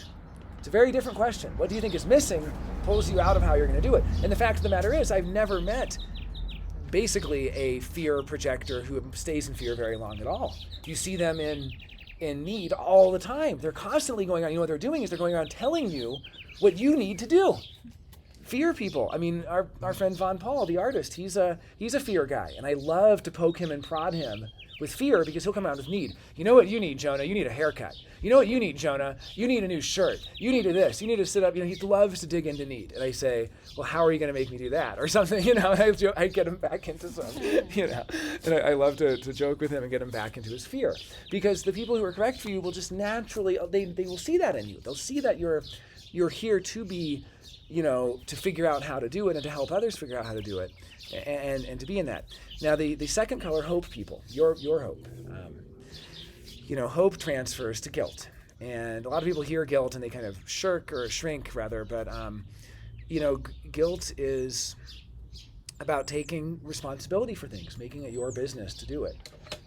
It's a very different question. What do you think is missing pulls you out of how you're going to do it. And the fact of the matter is, I've never met basically a fear projector who stays in fear very long at all. You see them in need all the time. They're constantly going on. You know what they're doing is they're going around telling you what you need to do. Fear people. I mean, our friend Von Paul, the artist, he's a fear guy, and I love to poke him and prod him with fear because he'll come out with need. You know what you need, Jonah? You need a haircut. You know what you need, Jonah? You need a new shirt. You need this. You need to sit up. You know, he loves to dig into need. And I say, well, how are you going to make me do that? Or something, you know, I get him back into some, you know. And I love to joke with him and get him back into his fear. Because the people who are correct for you will just naturally, they will see that in you. They'll see that you're here to be, you know, to figure out how to do it and to help others figure out how to do it and to be in that. Now, the second color, hope people, your hope. You know, hope transfers to guilt. And a lot of people hear guilt and they kind of shrink rather, but, you know, guilt is about taking responsibility for things, making it your business to do it.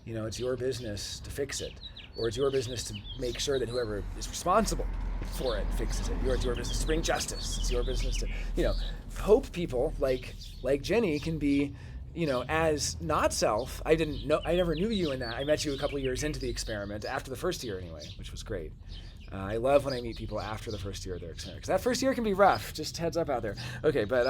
You know, it's your business to fix it, or it's your business to make sure that whoever is responsible for it fixes it. It's your business to bring justice. It's your business to, you know, hope people like Jenny can be, you know, as not self. I never knew you in that. I met you a couple of years into the experiment, after the first year anyway, which was great. I love when I meet people after the first year of their experiment, because that first year can be rough, just heads up out there. Okay, but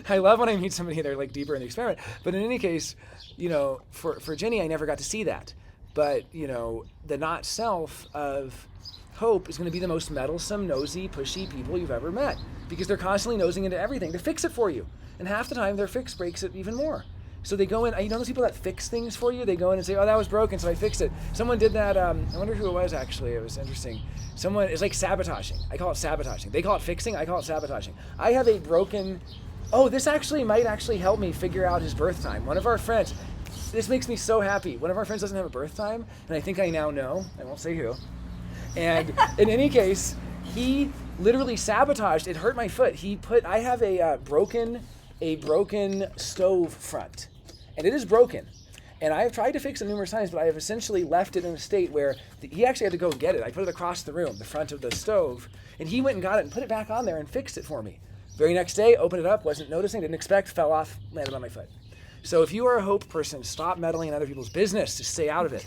I love when I meet somebody they're like deeper in the experiment. But in any case, you know, for Jenny, I never got to see that. But, you know, the not self of hope is going to be the most meddlesome, nosy, pushy people you've ever met, because they're constantly nosing into everything to fix it for you. And half the time their fix breaks it even more. So they go in, you know those people that fix things for you? They go in and say, oh, that was broken, so I fixed it. Someone did that, I wonder who it was actually, it was interesting. It's like sabotaging. I call it sabotaging. They call it fixing, I call it sabotaging. I have a broken, this might actually help me figure out his birth time. One of our friends, this makes me so happy. One of our friends doesn't have a birth time, and I think I now know, I won't say who. And in any case, he literally sabotaged, it hurt my foot. I have a broken stove front, and it is broken. And I have tried to fix it numerous times, but I have essentially left it in a state where he actually had to go get it. I put it across the room, the front of the stove, and he went and got it and put it back on there and fixed it for me. Very next day, opened it up, wasn't noticing, didn't expect, fell off, landed on my foot. So if you are a hope person, stop meddling in other people's business. Just stay out of it.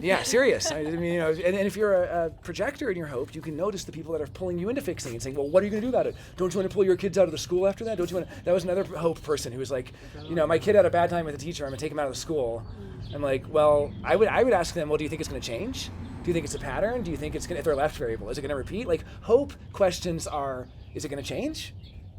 Yeah, serious. I mean, you know, and if you're a projector in your hope, you can notice the people that are pulling you into fixing and saying, well, what are you going to do about it? Don't you want to pull your kids out of the school after that? Don't you want to? That was another hope person who was like, you know, my kid had a bad time with the teacher. I'm going to take him out of the school. I'm like, well, I would ask them, well, do you think it's going to change? Do you think it's a pattern? Do you think it's going to, if they're left variable, is it going to repeat? Like, hope questions are, is it going to change?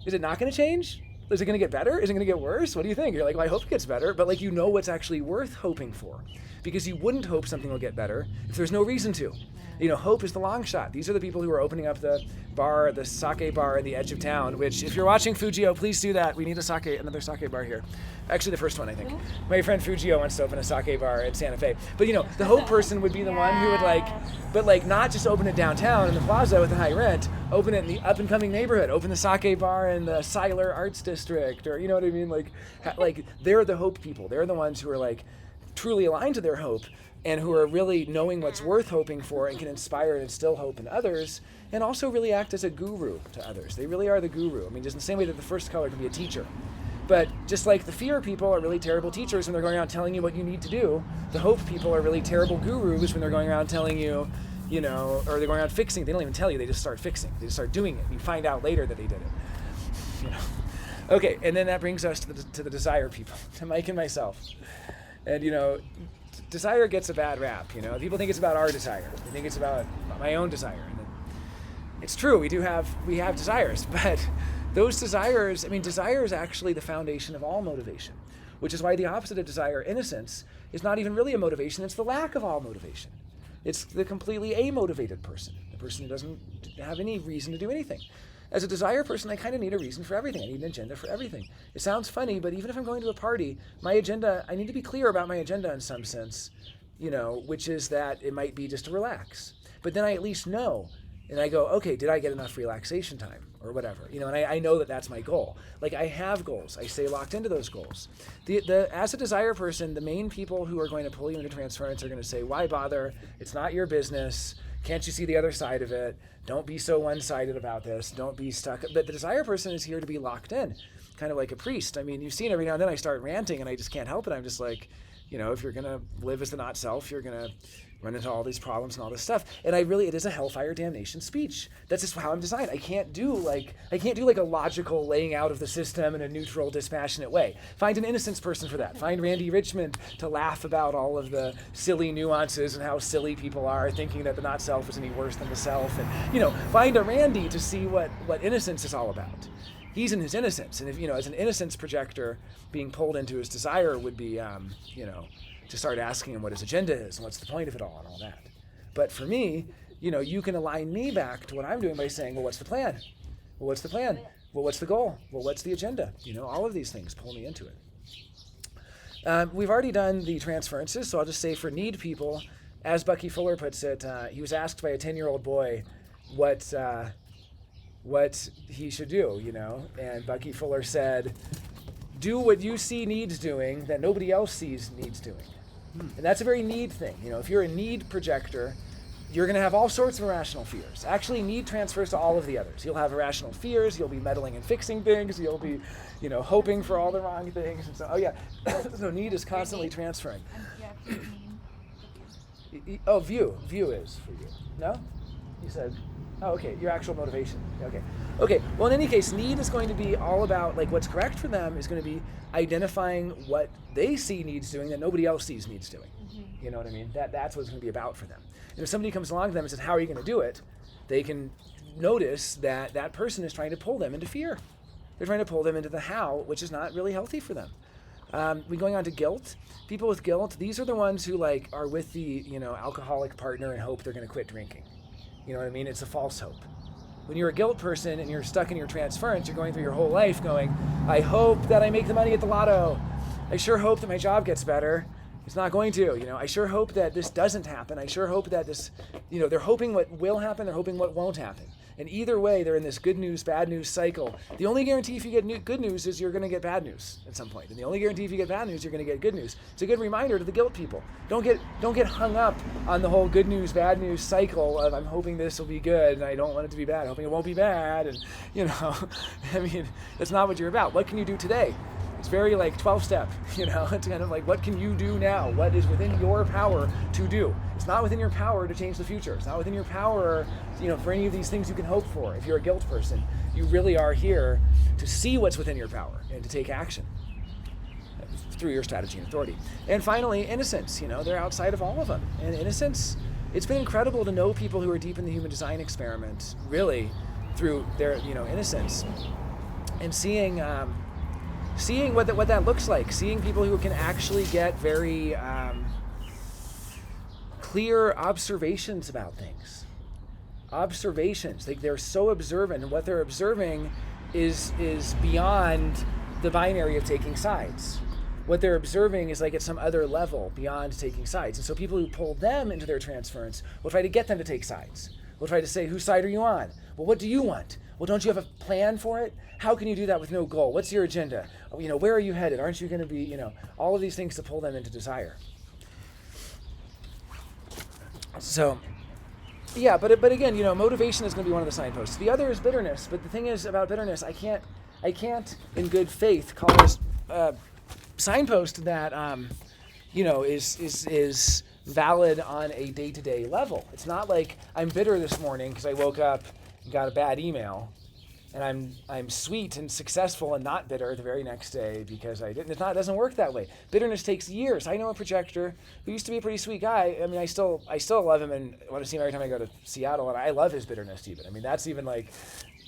Is it not going to change? Is it going to get better? Is it going to get worse? What do you think? You're like, well, I hope it gets better, but like, you know what's actually worth hoping for, because you wouldn't hope something will get better if there's no reason to. You know, hope is the long shot. These are the people who are opening up the bar, the sake bar at the edge of town, which if you're watching Fujio, please do that. We need another sake bar here. Actually, the first one, I think. My friend Fujio wants to open a sake bar at Santa Fe. But you know, the hope person would be the one who would not just open it downtown in the plaza with a high rent, open it in the up and coming neighborhood, open the sake bar in the Seiler Arts District, or you know what I mean? Like they're the hope people. They're the ones who are like truly aligned to their hope, and who are really knowing what's worth hoping for and can inspire and instill hope in others, and also really act as a guru to others. They really are the guru. I mean, just in the same way that the first color can be a teacher. But just like the fear people are really terrible teachers when they're going around telling you what you need to do, the hope people are really terrible gurus when they're going around telling you, you know, or they're going around fixing. They don't even tell you, they just start fixing. They just start doing it. You find out later that they did it. You know. Okay, and then that brings us to the desire people, to Mike and myself. And you know, desire gets a bad rap, you know. People think it's about our desire. They think it's about my own desire. And it's true, we have desires, but those desires, I mean, desire is actually the foundation of all motivation, which is why the opposite of desire, innocence, is not even really a motivation, it's the lack of all motivation. It's the completely amotivated person, the person who doesn't have any reason to do anything. As a desire person, I kind of need a reason for everything. I need an agenda for everything. It sounds funny, but even if I'm going to a party, my agenda, I need to be clear about my agenda in some sense, you know, which is that it might be just to relax. But then I at least know, And I go, okay, did I get enough relaxation time or whatever? And I know that that's my goal. Like, I have goals. I stay locked into those goals. As a desire person, the main people who are going to pull you into transference are going to say, why bother? It's not your business. Can't you see the other side of it? Don't be so one-sided about this. Don't be stuck. But the desire person is here to be locked in, kind of like a priest. I mean, you've seen every now and then I start ranting and I just can't help it. I'm just like, if you're going to live as the not self, you're going to run into all these problems and all this stuff. And it is a hellfire damnation speech. That's just how I'm designed. I can't do like a logical laying out of the system in a neutral, dispassionate way. Find an innocence person for that. Find Randy Richmond to laugh about all of the silly nuances and how silly people are thinking that the not self is any worse than the self. And, find a Randy to see what innocence is all about. He's in his innocence. And if, as an innocence projector, being pulled into his desire would be, to start asking him what his agenda is and what's the point of it all and all that. But for me, you can align me back to what I'm doing by saying, well, what's the plan? Well, what's the plan? Well, what's the goal? Well, what's the agenda? All of these things pull me into it. We've already done the transferences, so I'll just say for need people, as Bucky Fuller puts it, he was asked by a 10-year-old boy what he should do, and Bucky Fuller said, do what you see needs doing that nobody else sees needs doing. And that's a very need thing. If you're a need projector, you're going to have all sorts of irrational fears. Actually, need transfers to all of the others. You'll have irrational fears. You'll be meddling and fixing things. You'll be, hoping for all the wrong things. And so, so need is constantly transferring. Oh, view is for you. No? You said, oh, okay, your actual motivation. Okay. Well, in any case, need is going to be all about, what's correct for them is going to be identifying what they see needs doing that nobody else sees needs doing. Mm-hmm. You know what I mean? That's what it's going to be about for them. And if somebody comes along to them and says, how are you going to do it? They can notice that that person is trying to pull them into fear. They're trying to pull them into the how, which is not really healthy for them. We're going on to guilt. People with guilt, these are the ones who are with the alcoholic partner and hope they're going to quit drinking. You know what I mean? It's a false hope. When you're a guilt person and you're stuck in your transference, you're going through your whole life going, I hope that I make the money at the lotto. I sure hope that my job gets better. It's not going to. I sure hope that this doesn't happen. I sure hope that this, they're hoping what will happen. They're hoping what won't happen. And either way, they're in this good news, bad news cycle. The only guarantee if you get good news is you're going to get bad news at some point. And the only guarantee if you get bad news, you're going to get good news. It's a good reminder to the guilt people. Don't get hung up on the whole good news, bad news cycle of I'm hoping this will be good and I don't want it to be bad. I'm hoping it won't be bad. And, that's not what you're about. What can you do today? It's very 12-step, it's kind of what can you do now? What is within your power to do? It's not within your power to change the future. It's not within your power, for any of these things you can hope for. If you're a guilt person, you really are here to see what's within your power and to take action through your strategy and authority. And finally, innocence, they're outside of all of them. And innocence, it's been incredible to know people who are deep in the human design experiment, really, through their, innocence. And seeing what that looks like, seeing people who can actually get very clear observations about things. Observations, they're so observant, and what they're observing is beyond the binary of taking sides. What they're observing is at some other level beyond taking sides. And so people who pull them into their transference will try to get them to take sides. We'll try to say, whose side are you on? Well, what do you want? Well, don't you have a plan for it? How can you do that with no goal? What's your agenda? Where are you headed? Aren't you going to be, all of these things to pull them into desire. So, yeah, but again, motivation is going to be one of the signposts. The other is bitterness. But the thing is about bitterness, I can't in good faith call this signpost that, is valid on a day-to-day level. It's not like I'm bitter this morning because I woke up and got a bad email, and I'm sweet and successful and not bitter the very next day because I didn't. It doesn't work that way. Bitterness takes years. I know a projector who used to be a pretty sweet guy. I mean, I still love him and want to see him every time I go to Seattle, and I love his bitterness even. I mean, that's even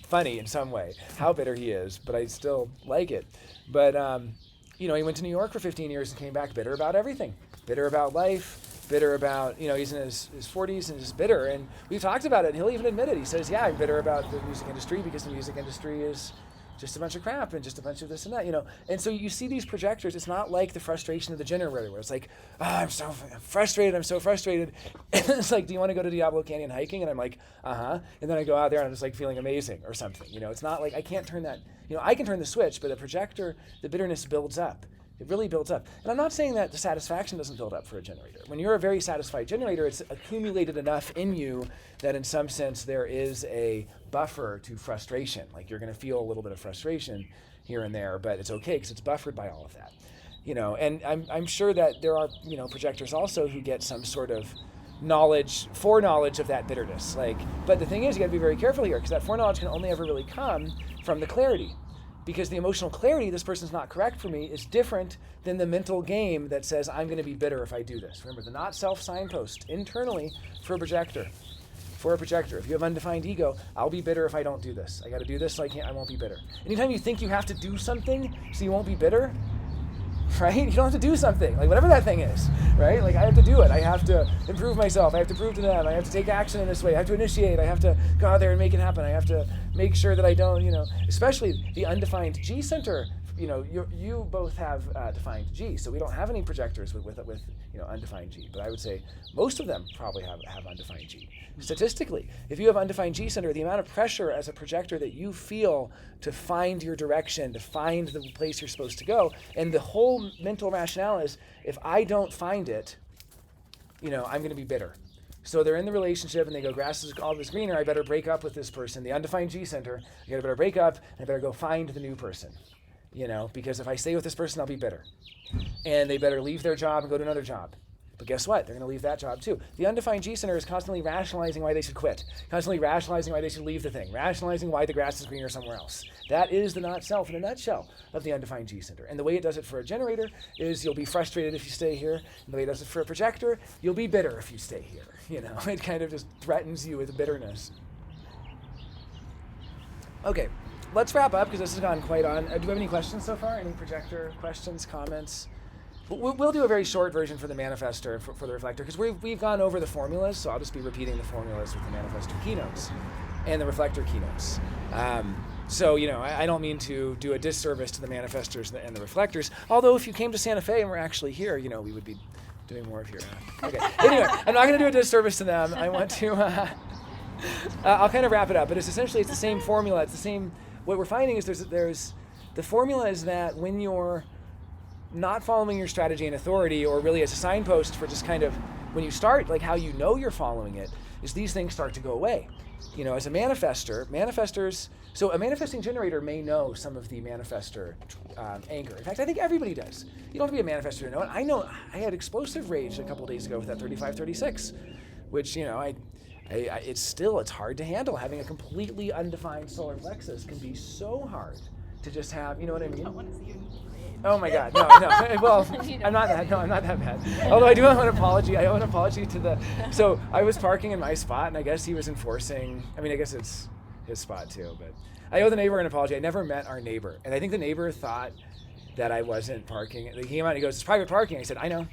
funny in some way how bitter he is, but I still like it. But he went to New York for 15 years and came back bitter about everything, bitter about life. Bitter about, he's in his 40s and is bitter. And we've talked about it, and he'll even admit it. He says, yeah, I'm bitter about the music industry because the music industry is just a bunch of crap and just a bunch of this and that, you know. And so you see these projectors, it's not like the frustration of the generator where it's like, I'm so frustrated. And it's like, do you want to go to Diablo Canyon hiking? And I'm like, uh-huh. And then I go out there and I'm just like feeling amazing or something. You know, it's not like I can't turn that, you know, I can turn the switch, but a projector, the bitterness builds up. It really builds up. And I'm not saying that the satisfaction doesn't build up for a generator. When you're a very satisfied generator, it's accumulated enough in you that in some sense there is a buffer to frustration. Like you're going to feel a little bit of frustration here and there, but it's okay because it's buffered by all of that. You know, and I'm sure that there are, you know, projectors also who get some sort of foreknowledge of that bitterness. Like, but the thing is, you got to be very careful here because that foreknowledge can only ever really come from the clarity. Because the emotional clarity, this person's not correct for me, is different than the mental game that says, I'm going to be bitter if I do this. Remember, the not self signpost internally for a projector. For a projector, if you have undefined ego, I'll be bitter if I don't do this. I got to do this so I won't be bitter. Anytime you think you have to do something so you won't be bitter, right? You don't have to do something, like whatever that thing is, right? Like I have to do it. I have to improve myself. I have to prove to them. I have to take action in this way. I have to initiate. I have to go out there and make it happen. I have to make sure that I don't, you know, especially the undefined G center, you know, you both have defined G, so we don't have any projectors with you know, undefined G, but I would say most of them probably have undefined G. Statistically, if you have undefined G center, the amount of pressure as a projector that you feel to find your direction, to find the place you're supposed to go, and the whole mental rationale is, if I don't find it, you know, I'm going to be bitter. So they're in the relationship and they go, grass is always greener, I better break up with this person, the undefined G center, I better break up and I better go find the new person. You know, because if I stay with this person, I'll be bitter. And they better leave their job and go to another job. But guess what? They're going to leave that job too. The undefined G center is constantly rationalizing why they should quit, constantly rationalizing why they should leave the thing, rationalizing why the grass is greener somewhere else. That is the not self in a nutshell of the undefined G center. And the way it does it for a generator is you'll be frustrated if you stay here. And the way it does it for a projector, you'll be bitter if you stay here. You know, it kind of just threatens you with bitterness. Okay. Let's wrap up because this has gone quite on. Do you have any questions so far? Any projector questions, comments? We'll do a very short version for the Manifestor, for the Reflector, because we've gone over the formulas, so I'll just be repeating the formulas with the Manifestor keynotes and the Reflector keynotes. So, you know, I don't mean to do a disservice to the Manifestors and the Reflectors, although if you came to Santa Fe and we're actually here, you know, we would be doing more of your... Okay, anyway, I'm not going to do a disservice to them. I want to... I'll kind of wrap it up, but it's the same formula. It's the same... What we're finding is there's the formula is that when you're not following your strategy and authority, or really as a signpost for just kind of when you start, like how you know you're following it, is these things start to go away. You know, as a manifestors, so a manifesting generator may know some of the manifestor anger. In fact, I think everybody does. You don't have to be a manifestor to know it. I know I had explosive rage a couple of days ago with that 3536, which, you know, it's hard to handle. Having a completely undefined solar plexus can be so hard to just have, you know what I mean? I don't want to see you rage. Oh my God, no. Well, I'm not that bad. Although I do owe an apology. I owe an apology to so I was parking in my spot and I guess he was enforcing, I mean, I guess it's his spot too, but I owe the neighbor an apology. I never met our neighbor. And I think the neighbor thought that I wasn't parking. He came out and he goes, it's private parking. I said, I know.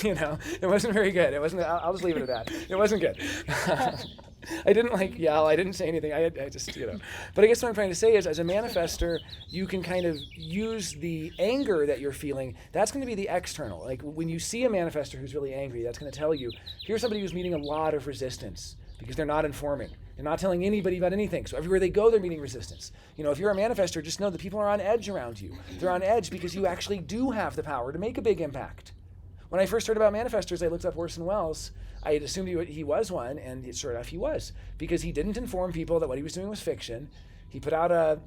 You know, it wasn't very good. It wasn't. I'll just leave it at that. It wasn't good. I didn't yell. I didn't say anything. I just, you know. But I guess what I'm trying to say is, as a manifestor, you can kind of use the anger that you're feeling. That's going to be the external. Like when you see a manifestor who's really angry, that's going to tell you, here's somebody who's meeting a lot of resistance because they're not informing. They're not telling anybody about anything. So everywhere they go, they're meeting resistance. You know, if you're a manifestor, just know that people are on edge around you. They're on edge because you actually do have the power to make a big impact. When I first heard about manifestors, I looked up Orson Welles. I had assumed he was one, and sure enough, he was, because he didn't inform people that what he was doing was fiction. He put out a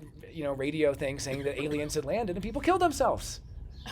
radio thing saying that aliens had landed, and people killed themselves.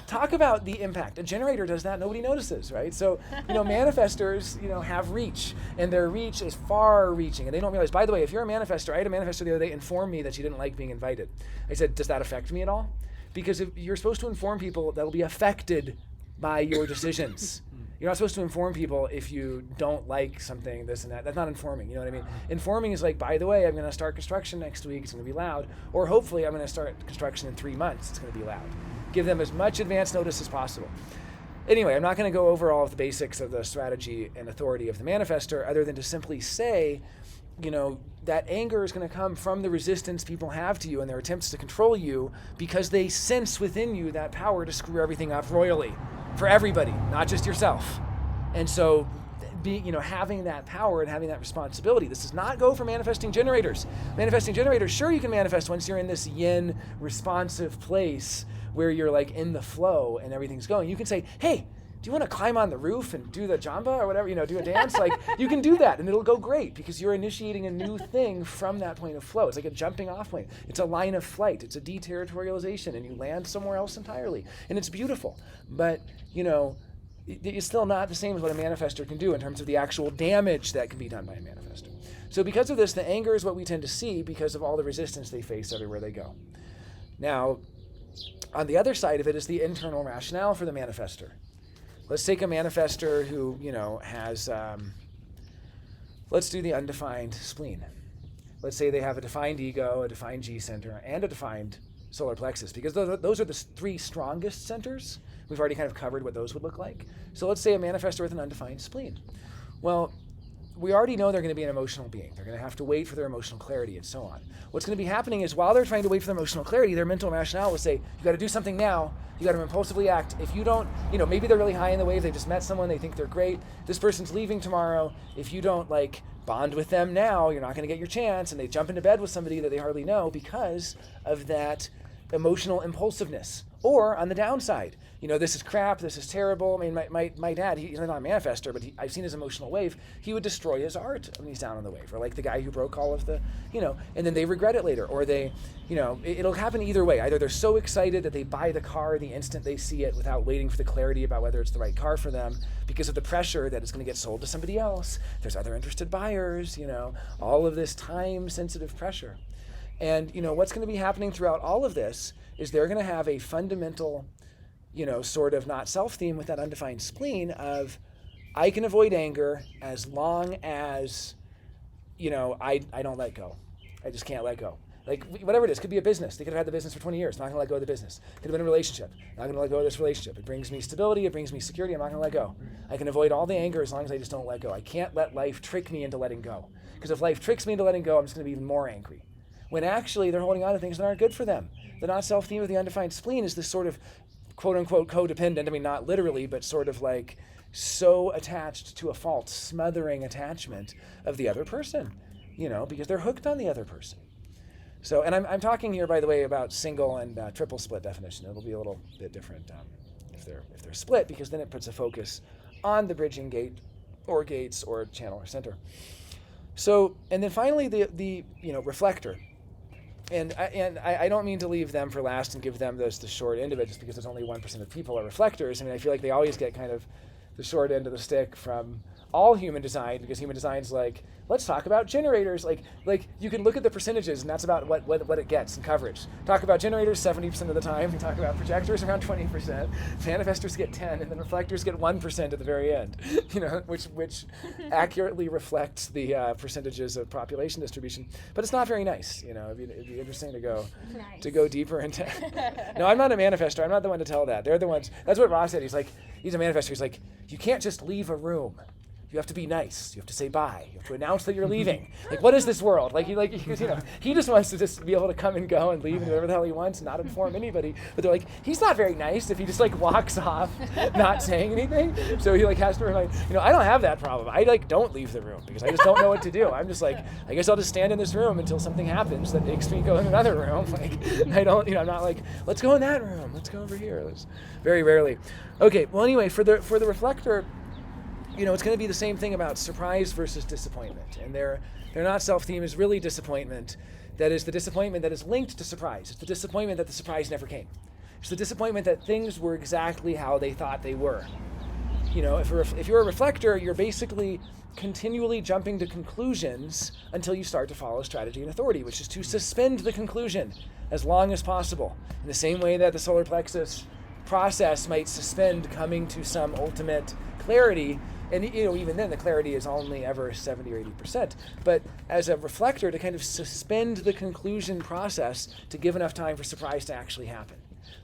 Talk about the impact. A generator does that, nobody notices, right? So, manifestors, have reach, and their reach is far-reaching, and they don't realize. By the way, if you're a manifestor, I had a manifestor the other day inform me that she didn't like being invited. I said, does that affect me at all? Because if you're supposed to inform people that will be affected by your decisions. You're not supposed to inform people if you don't like something, this and that. That's not informing, you know what I mean? Informing is like, by the way, I'm going to start construction next week. It's going to be loud. Or hopefully I'm going to start construction in 3 months. It's going to be loud. Give them as much advance notice as possible. Anyway, I'm not going to go over all of the basics of the strategy and authority of the manifestor other than to simply say that anger is going to come from the resistance people have to you and their attempts to control you, because they sense within you that power to screw everything up royally for everybody, not just yourself. And so having that power and having that responsibility. This does not go for manifesting generators. Manifesting generators, sure, you can manifest once you're in this yin responsive place where you're like in the flow and everything's going. You can say, hey, do you want to climb on the roof and do the jamba or whatever, do a dance? Like, you can do that and it'll go great because you're initiating a new thing from that point of flow. It's like a jumping off point. It's a line of flight. It's a deterritorialization, and you land somewhere else entirely. And it's beautiful. But, it's still not the same as what a manifestor can do in terms of the actual damage that can be done by a manifestor. So because of this, the anger is what we tend to see because of all the resistance they face everywhere they go. Now, on the other side of it is the internal rationale for the manifestor. Let's take a manifestor who, has, let's do the undefined spleen. Let's say they have a defined ego, a defined G center, and a defined solar plexus, because those are the three strongest centers. We've already kind of covered what those would look like. So let's say a manifestor with an undefined spleen. Well, we already know they're going to be an emotional being. They're going to have to wait for their emotional clarity and so on. What's going to be happening is while they're trying to wait for their emotional clarity, their mental rationale will say, you got to do something now. You got to impulsively act. If you don't, maybe they're really high in the wave. They just met someone. They think they're great. This person's leaving tomorrow. If you don't bond with them now, you're not going to get your chance. And they jump into bed with somebody that they hardly know because of that emotional impulsiveness. Or on the downside, this is crap, this is terrible. I mean, my dad, he's not a manifestor, but I've seen his emotional wave. He would destroy his art when he's down on the wave, or like the guy who broke all of the, and then they regret it later, or they, it'll happen either way. Either they're so excited that they buy the car the instant they see it without waiting for the clarity about whether it's the right car for them because of the pressure that it's going to get sold to somebody else. There's other interested buyers, all of this time-sensitive pressure. And, what's going to be happening throughout all of this is they're going to have a fundamental, sort of not self-theme with that undefined spleen of, I can avoid anger as long as, I don't let go. I just can't let go. Like, whatever it is, could be a business. They could have had the business for 20 years. Not going to let go of the business. Could have been a relationship. Not going to let go of this relationship. It brings me stability. It brings me security. I'm not going to let go. I can avoid all the anger as long as I just don't let go. I can't let life trick me into letting go. Because if life tricks me into letting go, I'm just going to be even more angry. When actually they're holding on to things that aren't good for them. The not self-theme of the undefined spleen is this sort of quote-unquote codependent, I mean, not literally, but sort of like so attached to a fault, smothering attachment of the other person, because they're hooked on the other person. So, and I'm talking here, by the way, about single and triple split definition. It'll be a little bit different if they're split, because then it puts a focus on the bridging gate or gates or channel or center. So, and then finally the reflector. And I don't mean to leave them for last and give them the short end of it just because there's only 1% of people are reflectors. I mean, I feel like they always get kind of the short end of the stick from all human design, because human design's like, let's talk about generators. Like you can look at the percentages, and that's about what it gets in coverage. Talk about generators 70% of the time. We talk about projectors around 20%. Manifestors get 10, and then reflectors get 1% at the very end. Which accurately reflects the percentages of population distribution. But it's not very nice. It'd be interesting to go deeper into. No, I'm not a manifestor. I'm not the one to tell that. They're the ones. That's what Ross said. He's a manifestor. He's like, you can't just leave a room. You have to be nice. You have to say bye. You have to announce that you're leaving. Like, what is this world? He just wants to just be able to come and go and leave and do whatever the hell he wants and not inform anybody. But they're like, he's not very nice if he just walks off, not saying anything. So he has to remind, I don't have that problem. I don't leave the room because I just don't know what to do. I'm just I guess I'll just stand in this room until something happens that makes me go in another room. I'm not let's go in that room. Let's go over here. Very rarely. Okay. Well, anyway, for the reflector. It's going to be the same thing about surprise versus disappointment. And their not self-theme is really disappointment. That is the disappointment that is linked to surprise. It's the disappointment that the surprise never came. It's the disappointment that things were exactly how they thought they were. If you're a reflector, you're basically continually jumping to conclusions until you start to follow strategy and authority, which is to suspend the conclusion as long as possible. In the same way that the solar plexus process might suspend coming to some ultimate clarity. And even then the clarity is only ever 70 or 80%. But as a reflector, to kind of suspend the conclusion process to give enough time for surprise to actually happen.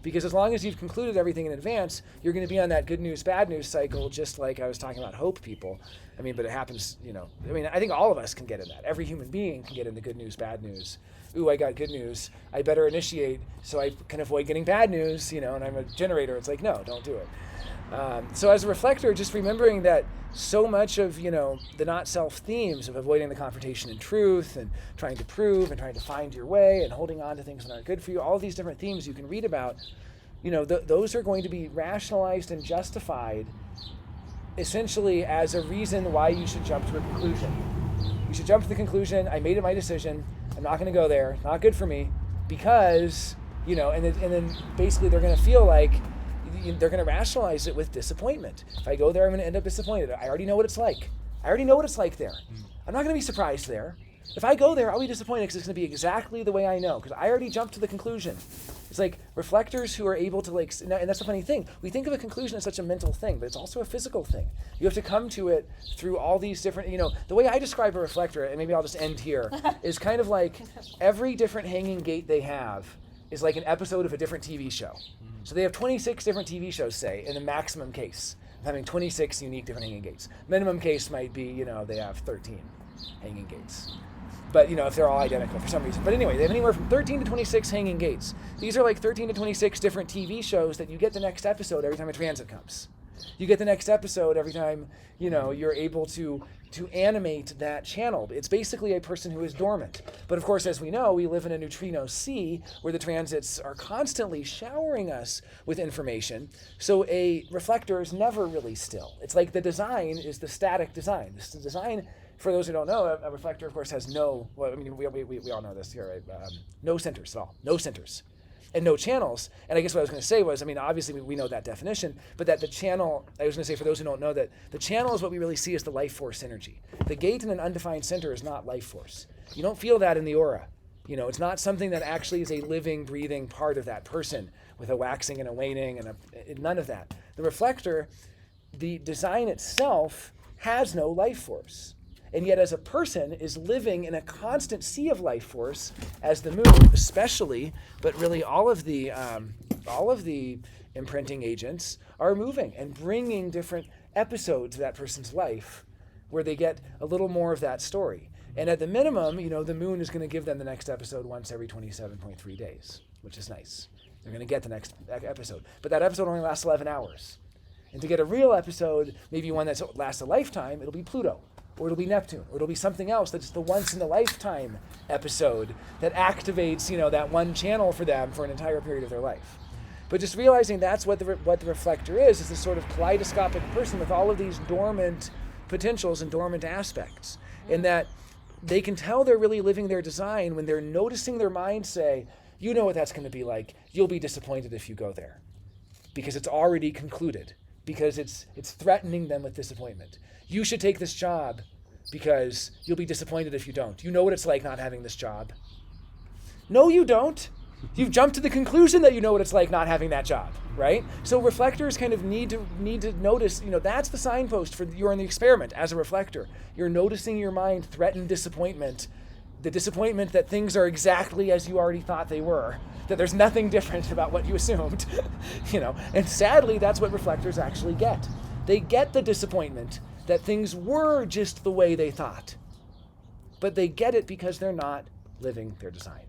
Because as long as you've concluded everything in advance, you're going to be on that good news, bad news cycle, just like I was talking about hope people. I mean, but it happens, I think all of us can get in that. Every human being can get in the good news, bad news. Ooh, I got good news. I better initiate so I can avoid getting bad news, and I'm a generator. It's like, no, don't do it. So as a reflector, just remembering that so much of, the not-self themes of avoiding the confrontation in truth and trying to prove and trying to find your way and holding on to things that aren't good for you, all these different themes you can read about, those are going to be rationalized and justified essentially as a reason why you should jump to a conclusion. You should jump to the conclusion, I made it my decision, I'm not going to go there, not good for me, because, and then basically they're going to feel like, they're going to rationalize it with disappointment. If I go there, I'm going to end up disappointed. I already know what it's like. I already know what it's like there. I'm not going to be surprised there. If I go there, I'll be disappointed because it's going to be exactly the way I know, because I already jumped to the conclusion. It's like reflectors who are able to and that's the funny thing. We think of a conclusion as such a mental thing, but it's also a physical thing. You have to come to it through all these different, the way I describe a reflector, and maybe I'll just end here, is kind of like every different hanging gate they have is like an episode of a different TV show. So they have 26 different TV shows, say, in the maximum case, having 26 unique different hanging gates. Minimum case might be, they have 13 hanging gates. But, if they're all identical for some reason. But anyway, they have anywhere from 13 to 26 hanging gates. These are like 13 to 26 different TV shows that you get the next episode every time a transit comes. You get the next episode every time, you're able to animate that channel. It's basically a person who is dormant. But of course, as we know, we live in a neutrino sea where the transits are constantly showering us with information. So a reflector is never really still. It's like the design is the static design. This design, for those who don't know, a reflector, of course, has we all know this here, right? No centers at all. No centers. And no channels. And I guess what I was going to say was, obviously we know that definition, but that the channel, I was going to say for those who don't know that, the channel is what we really see as the life force energy. The gate in an undefined center is not life force. You don't feel that in the aura. It's not something that actually is a living, breathing part of that person with a waxing and a waning and none of that. The reflector, the design itself has no life force. And yet as a person is living in a constant sea of life force, as the moon especially, but really all of the imprinting agents are moving and bringing different episodes of that person's life where they get a little more of that story. And at the minimum, the moon is going to give them the next episode once every 27.3 days, which is nice. They're going to get the next episode. But that episode only lasts 11 hours. And to get a real episode, maybe one that lasts a lifetime, it'll be Pluto. Or it'll be Neptune, or it'll be something else that's the once-in-a-lifetime episode that activates, that one channel for them for an entire period of their life. But just realizing that's what the reflector is this sort of kaleidoscopic person with all of these dormant potentials and dormant aspects. And that they can tell they're really living their design when they're noticing their mind say, you know what that's going to be like. You'll be disappointed if you go there. Because it's already concluded. Because it's threatening them with disappointment. You should take this job because you'll be disappointed if you don't. You know what it's like not having this job. No, you don't. You've jumped to the conclusion that you know what it's like not having that job, right? So reflectors kind of need to notice, that's the signpost for you're in the experiment as a reflector. You're noticing your mind threaten disappointment, the disappointment that things are exactly as you already thought they were, that there's nothing different about what you assumed, And sadly, that's what reflectors actually get. They get the disappointment that things were just the way they thought. But they get it because they're not living their design.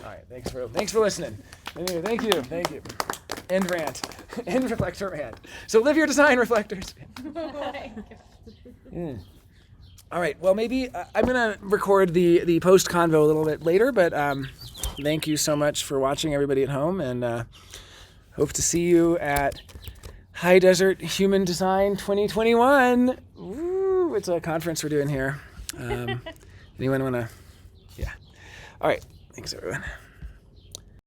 All right, thanks for listening. Anyway, thank you. End rant. End reflector rant. So live your design, reflectors. All right, well, maybe I'm going to record the post-convo a little bit later, but thank you so much for watching, everybody at home, and hope to see you at High Desert Human Design 2021. Woo, it's a conference we're doing here. Anyone want to? Yeah. All right. Thanks, everyone.